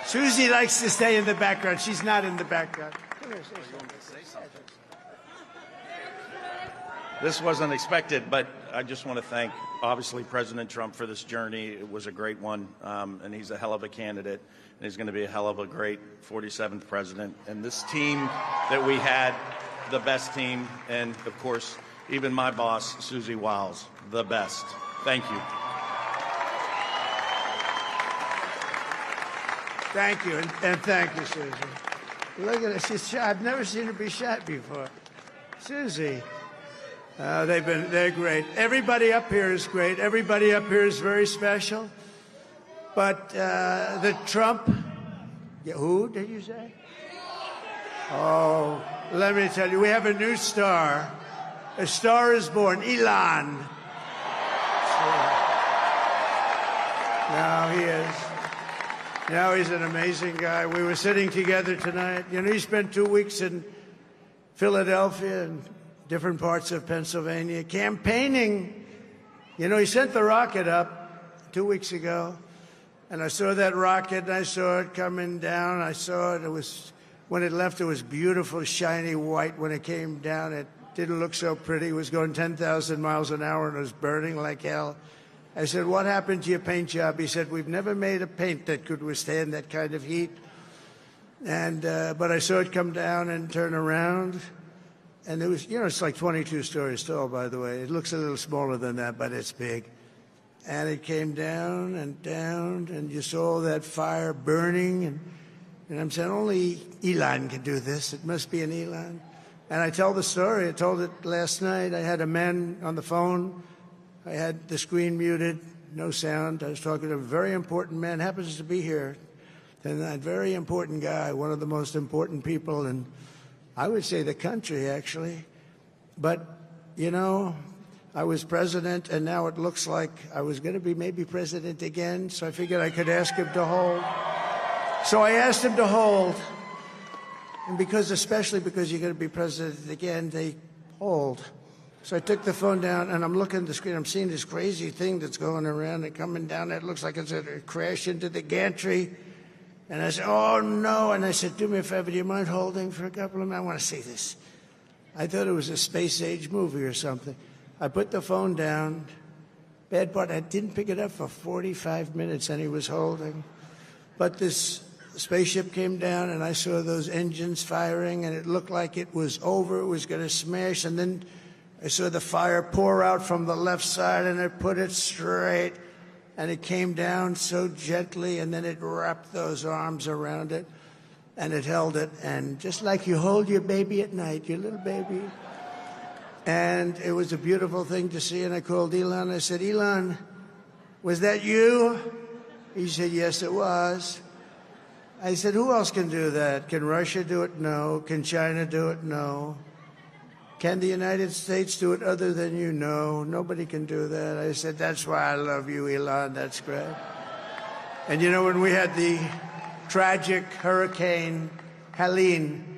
Susie likes to stay in the background. She's not in the background. Come here, Susie. This wasn't expected, but I just want to thank, obviously, President Trump for this journey. It was a great one, and he's a hell of a candidate, and he's going to be a hell of a great 47th president. And this team that we had, the best team, and, of course, even my boss, Susie Wiles, the best. Thank you. Thank you, and thank you, Susie. Look at her. She's shy. I've never seen her be shy before. Susie. They're great. Everybody up here is great. Everybody up here is very special. But the Trump, who did you say? Oh, let me tell you, we have a new star. A star is born, Elon. Now he is. Now he's an amazing guy. We were sitting together tonight. You know, he spent 2 weeks in Philadelphia and different parts of Pennsylvania campaigning. You know, he sent the rocket up 2 weeks ago, And I saw that rocket, and I saw it coming down. I saw it. It was, when it left, it was beautiful, shiny white. When it came down, it didn't look so pretty. It was going 10,000 miles an hour, and it was burning like hell. I said, what happened to your paint job? He said, we've never made a paint that could withstand that kind of heat. And but I saw it come down and turn around. And it was, you know, it's like 22 stories tall, by the way. It looks a little smaller than that, but it's big. And it came down, and you saw that fire burning. And I'm saying, only Elon can do this. It must be an Elon. And I tell the story. I told it last night. I had a man on the phone. I had the screen muted, no sound. I was talking to a very important man, happens to be here. And that very important guy, one of the most important people in, I would say, the country, actually. But, you know, I was president, and now it looks like I was going to be maybe president again, so I figured I could ask him to hold. So I asked him to hold. And because, especially because you're going to be president again, they hold. So I took the phone down, and I'm looking at the screen. I'm seeing this crazy thing that's going around and coming down. It looks like it's going to crash into the gantry. And I said, oh, no. And I said, do me a favor, do you mind holding for a couple of minutes? I want to see this. I thought it was a space-age movie or something. I put the phone down. Bad part, I didn't pick it up for 45 minutes, and he was holding. But this spaceship came down, and I saw those engines firing, and it looked like it was over. It was going to smash, and then I saw the fire pour out from the left side, and it put it straight, and it came down so gently, and then it wrapped those arms around it, and it held it, and just like you hold your baby at night, your little baby. And it was a beautiful thing to see, and I called Elon. I said, Elon, was that you? He said, yes, it was. I said, who else can do that? Can Russia do it? No. Can China do it? No. Can the United States do it other than you? No. Nobody can do that. I said, that's why I love you, Elon. That's great. And you know, when we had the tragic Hurricane Helene,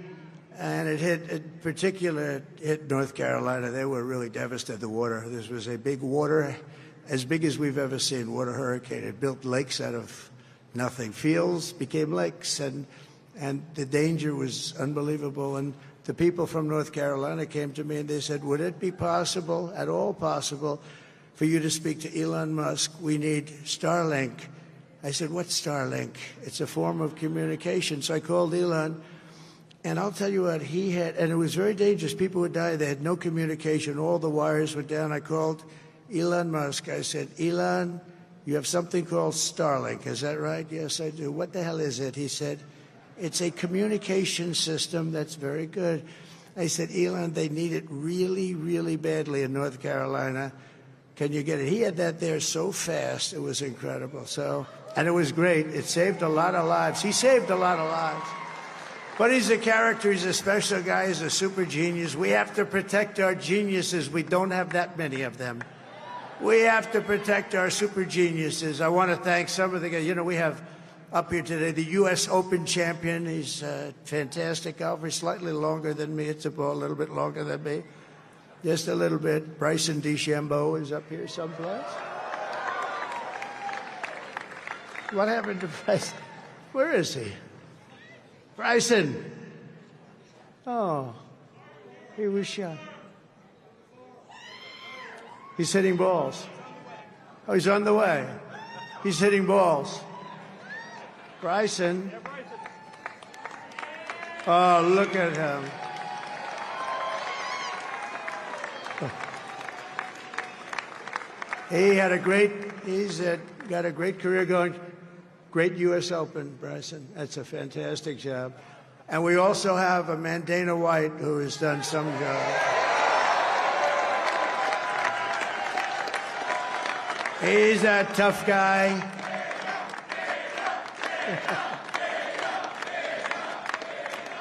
and it hit North Carolina, they were really devastated, the water. This was a big water, as big as we've ever seen, water hurricane. It built lakes out of nothing. Fields became lakes, and the danger was unbelievable. And the people from North Carolina came to me and they said, would it be possible, at all possible, for you to speak to Elon Musk? We need Starlink. I said, what's Starlink? It's a form of communication. So I called Elon, and I'll tell you what, he had, and it was very dangerous. People would die. They had no communication. All the wires were down. I called Elon Musk. I said, Elon, you have something called Starlink. Is that right? Yes, I do. What the hell is it? He said, it's a communication system that's very good. I said, Elon, they need it really, really badly in North Carolina. Can you get it? He had that there so fast. It was incredible. So, and it was great. It saved a lot of lives. He saved a lot of lives. But he's a character. He's a special guy. He's a super genius. We have to protect our geniuses. We don't have that many of them. We have to protect our super geniuses. I want to thank some of the guys. You know, we have up here today the U.S. Open champion. He's a fantastic golfer. Slightly longer than me. It's a ball, a little bit longer than me. Just a little bit. Bryson DeChambeau is up here someplace. What happened to Bryson? Where is he? Bryson. Oh, he was shot. He's hitting balls. Oh, he's on the way. He's hitting balls. Bryson. Oh, look at him. He's got a great career going. Great U.S. Open, Bryson. That's a fantastic job. And we also have a man, Dana White, who has done some job. He's a tough guy.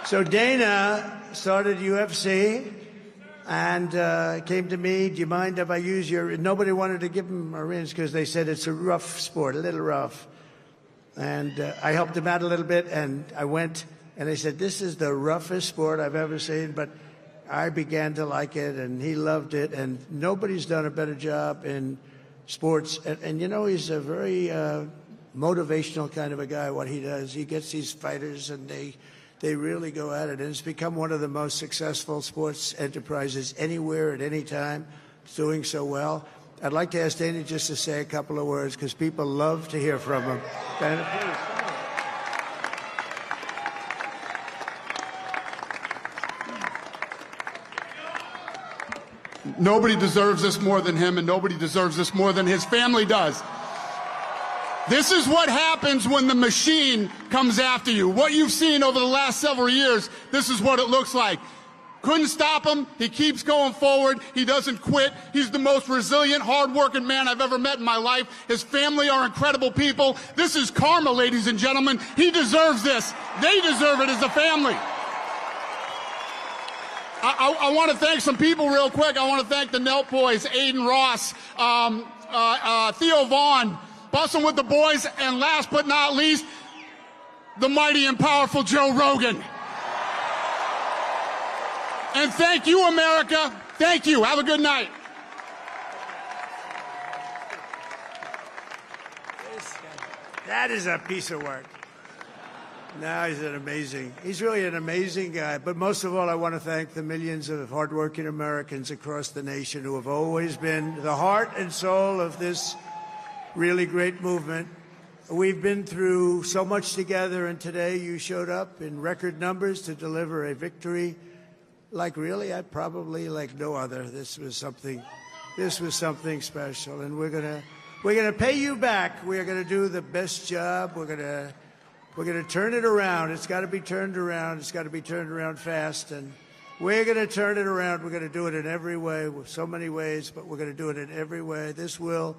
So Dana started UFC and came to me, do you mind if I use your... Nobody wanted to give him a rinse because they said it's a rough sport, a little rough. And I helped him out a little bit, and I went, and they said, this is the roughest sport I've ever seen, but I began to like it, and he loved it, and nobody's done a better job in sports. And you know, he's a very motivational kind of a guy, what he does. He gets these fighters and they really go at it. And it's become one of the most successful sports enterprises anywhere at any time. It's doing so well. I'd like to ask Dana just to say a couple of words because people love to hear from him. Dana, please. Nobody deserves this more than him, and nobody deserves this more than his family does. This is what happens when the machine comes after you. What you've seen over the last several years, this is what it looks like. Couldn't stop him. He keeps going forward. He doesn't quit. He's the most resilient, hard-working man I've ever met in my life. His family are incredible people. This is karma, ladies and gentlemen. He deserves this. They deserve it as a family. I want to thank some people real quick. I want to thank the Nelp boys, Aiden Ross, Theo Vaughn, Bussin' with the Boys, and last but not least, the mighty and powerful Joe Rogan. And thank you, America. Thank you. Have a good night. That is a piece of work. No, he's really an amazing guy. But most of all, I want to thank the millions of hardworking Americans across the nation who have always been the heart and soul of this really great movement. We've been through so much together, and today you showed up in record numbers to deliver a victory like like no other. This was something special, and we're gonna pay you back. We're gonna do the best job. We're gonna turn it around. It's got to be turned around. It's got to be turned around fast, and we're gonna turn it around. We're gonna do it in every way, so many ways, but we're gonna do it in every way. This will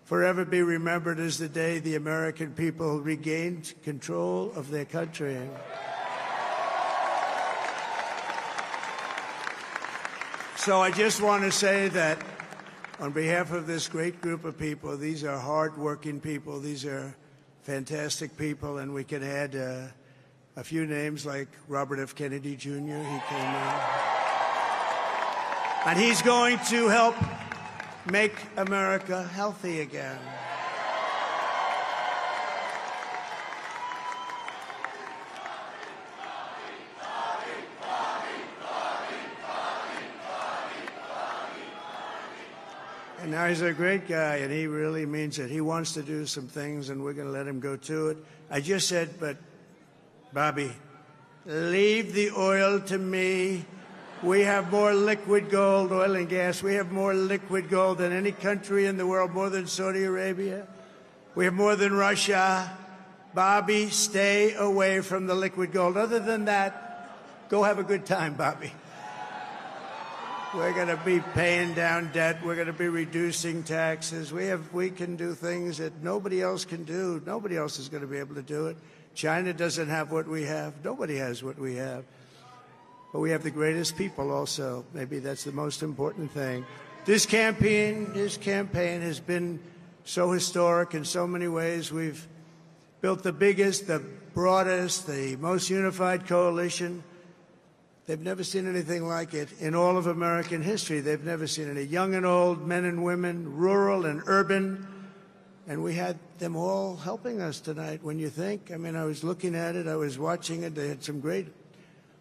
forever be remembered as the day the American people regained control of their country. So I just want to say that on behalf of this great group of people, these are hard-working people. These are fantastic people, and we can add a few names like Robert F. Kennedy Jr. He came in. And he's going to help make America healthy again. And now he's a great guy, and he really means it. He wants to do some things, and we're going to let him go to it. I just said, but, Bobby, leave the oil to me. We have more liquid gold, oil and gas. We have more liquid gold than any country in the world, more than Saudi Arabia. We have more than Russia. Bobby, stay away from the liquid gold. Other than that, go have a good time, Bobby. We're going to be paying down debt. We're going to be reducing taxes. We can do things that nobody else can do. Nobody else is going to be able to do it. China doesn't have what we have. Nobody has what we have. But we have the greatest people also. Maybe that's the most important thing. This campaign has been so historic in so many ways. We've built the biggest, the broadest, the most unified coalition. They've never seen anything like it in all of American history. They've never seen any young and old, men and women, rural and urban. And we had them all helping us tonight. When you think, I mean, I was looking at it, I was watching it. They had some great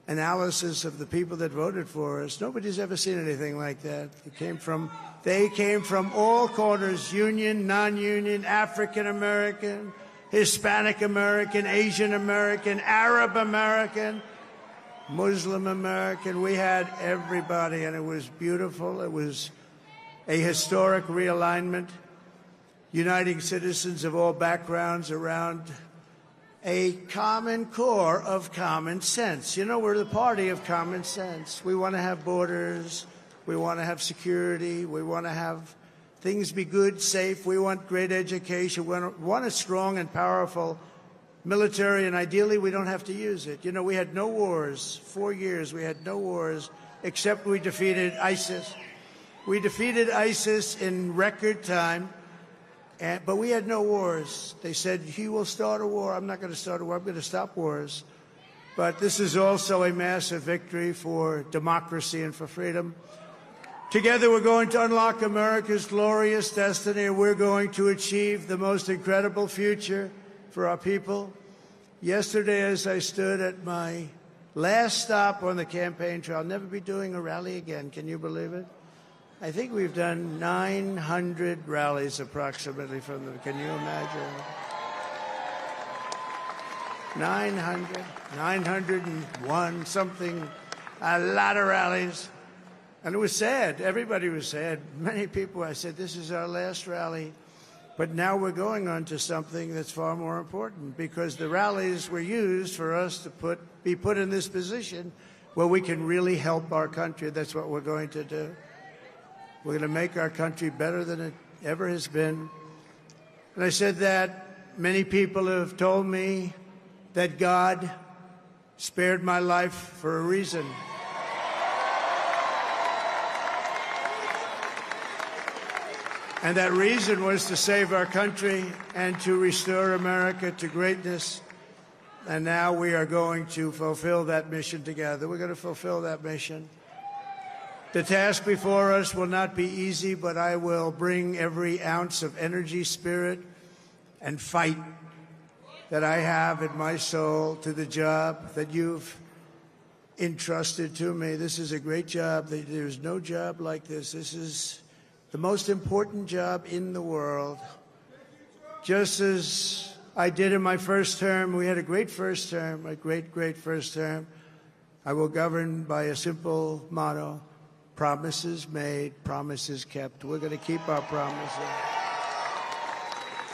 analysis of the people that voted for us. Nobody's ever seen anything like that. They came from all corners, union, non-union, African American, Hispanic American, Asian American, Arab American, Muslim American. We had everybody, and it was beautiful. It was a historic realignment, uniting citizens of all backgrounds around a common core of common sense. You know, we're the party of common sense. We want to have borders. We want to have security. We want to have things be good, safe. We want great education. We want a strong and powerful military, and ideally we don't have to use it. You know, we had no wars. 4 years we had no wars, except we defeated ISIS. We defeated ISIS in record time, but we had no wars. They said, he will start a war. I'm not going to start a war. I'm going to stop wars. But this is also a massive victory for democracy and for freedom. Together, we're going to unlock America's glorious destiny, and we're going to achieve the most incredible future for our people. Yesterday, as I stood at my last stop on the campaign trail, I'll never be doing a rally again. Can you believe it? I think we've done 900 rallies approximately from them. Can you imagine? 901, something, a lot of rallies. And it was sad. Everybody was sad. Many people, I said, this is our last rally. But now we're going on to something that's far more important, because the rallies were used for us to be put in this position where we can really help our country. That's what we're going to do. We're going to make our country better than it ever has been. And I said that many people have told me that God spared my life for a reason. And that reason was to save our country and to restore America to greatness. And now we are going to fulfill that mission together. We're going to fulfill that mission. The task before us will not be easy, but I will bring every ounce of energy, spirit, and fight that I have in my soul to the job that you've entrusted to me. This is a great job. There's no job like this. This is the most important job in the world. Just as I did in my first term, we had a great first term, a great, great first term. I will govern by a simple motto: promises made, promises kept. We're going to keep our promises.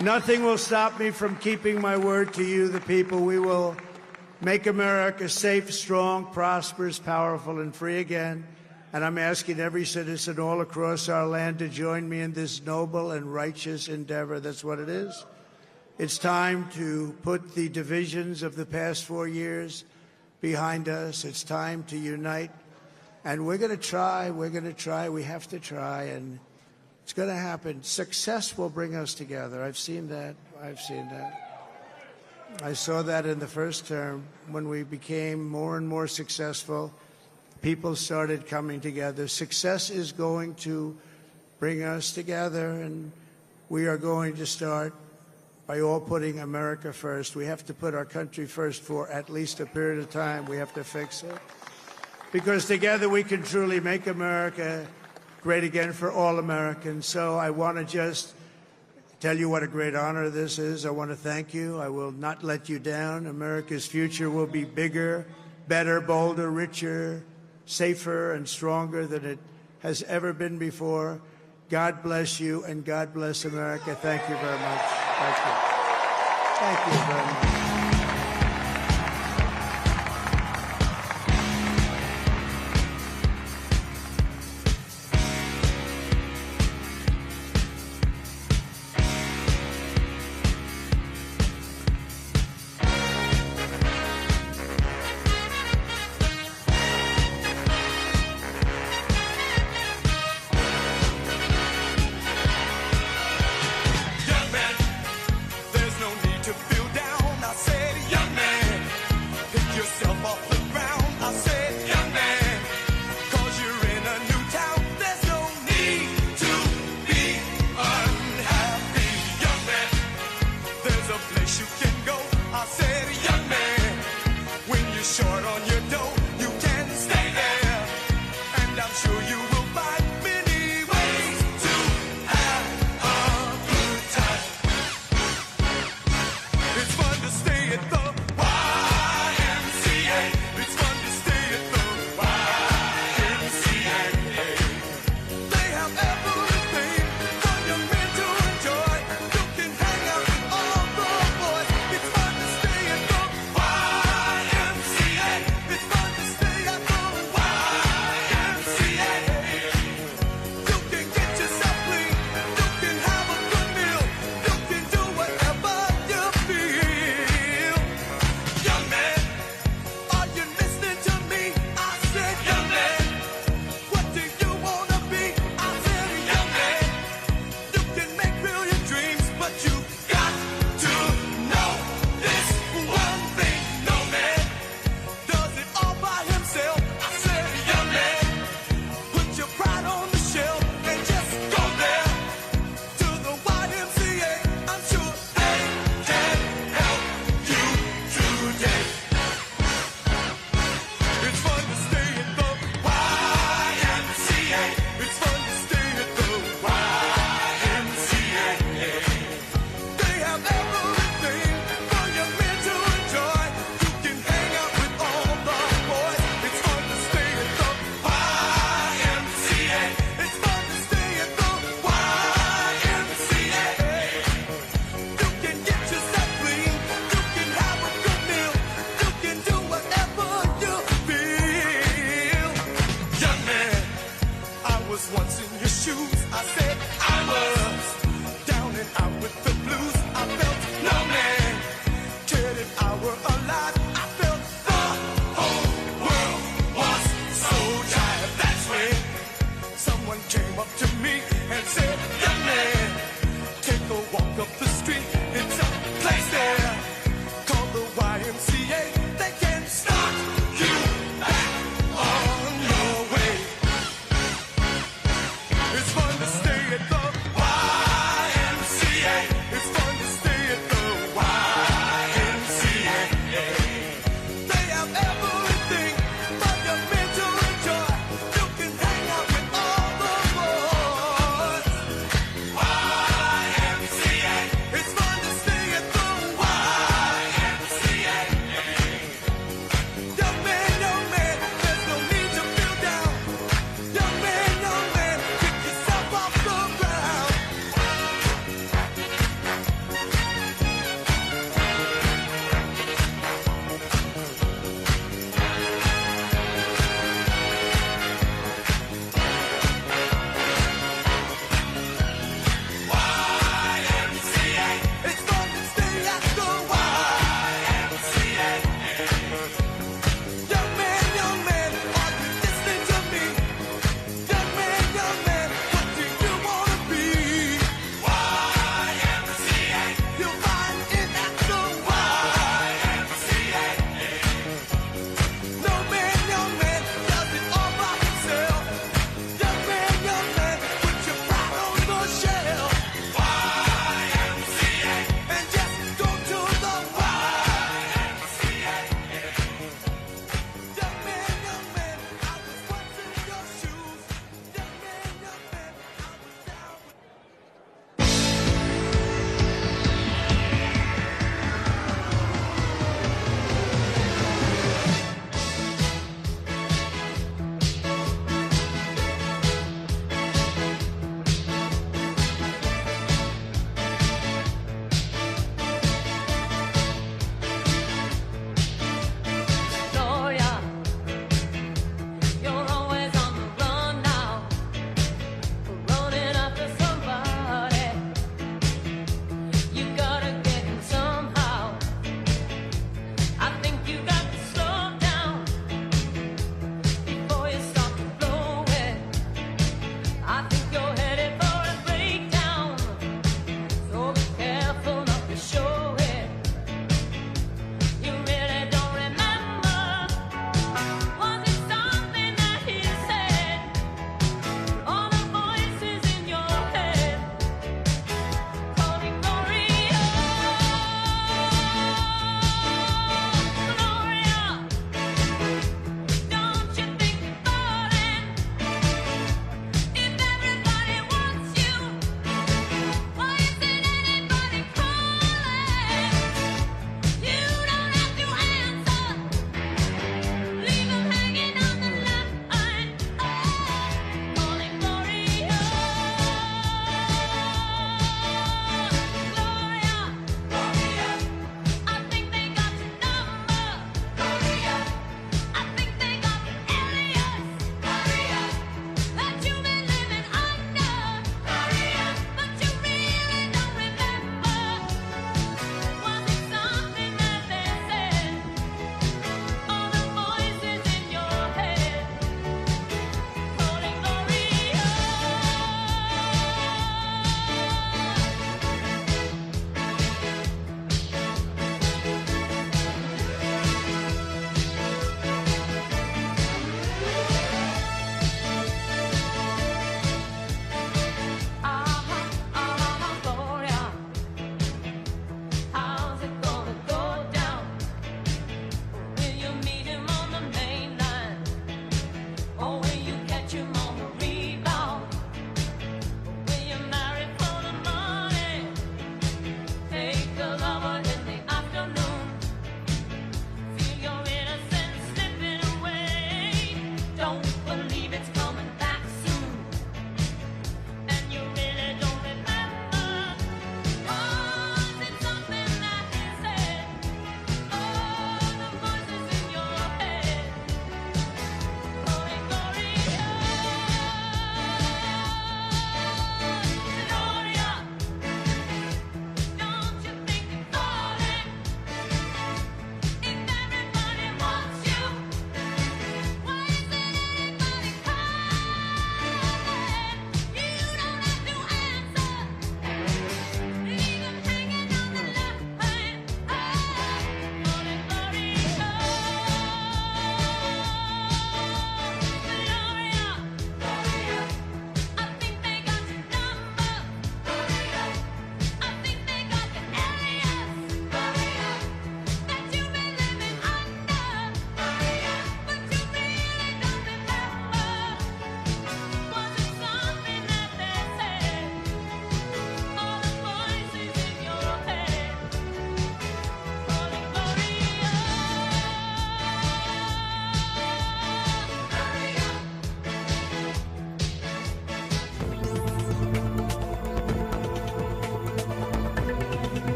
Nothing will stop me from keeping my word to you, the people. We will make America safe, strong, prosperous, powerful, and free again. And I'm asking every citizen all across our land to join me in this noble and righteous endeavor. That's what it is. It's time to put the divisions of the past 4 years behind us. It's time to unite. And we're going to try. We're going to try. We have to try. And it's going to happen. Success will bring us together. I've seen that. I've seen that. I saw that in the first term when we became more and more successful. People started coming together. Success is going to bring us together, and we are going to start by all putting America first. We have to put our country first for at least a period of time. We have to fix it. Because together we can truly make America great again for all Americans. So I want to just tell you what a great honor this is. I want to thank you. I will not let you down. America's future will be bigger, better, bolder, richer, safer, and stronger than it has ever been before. God bless you, and God bless America. Thank you very much. Thank you. Thank you very much.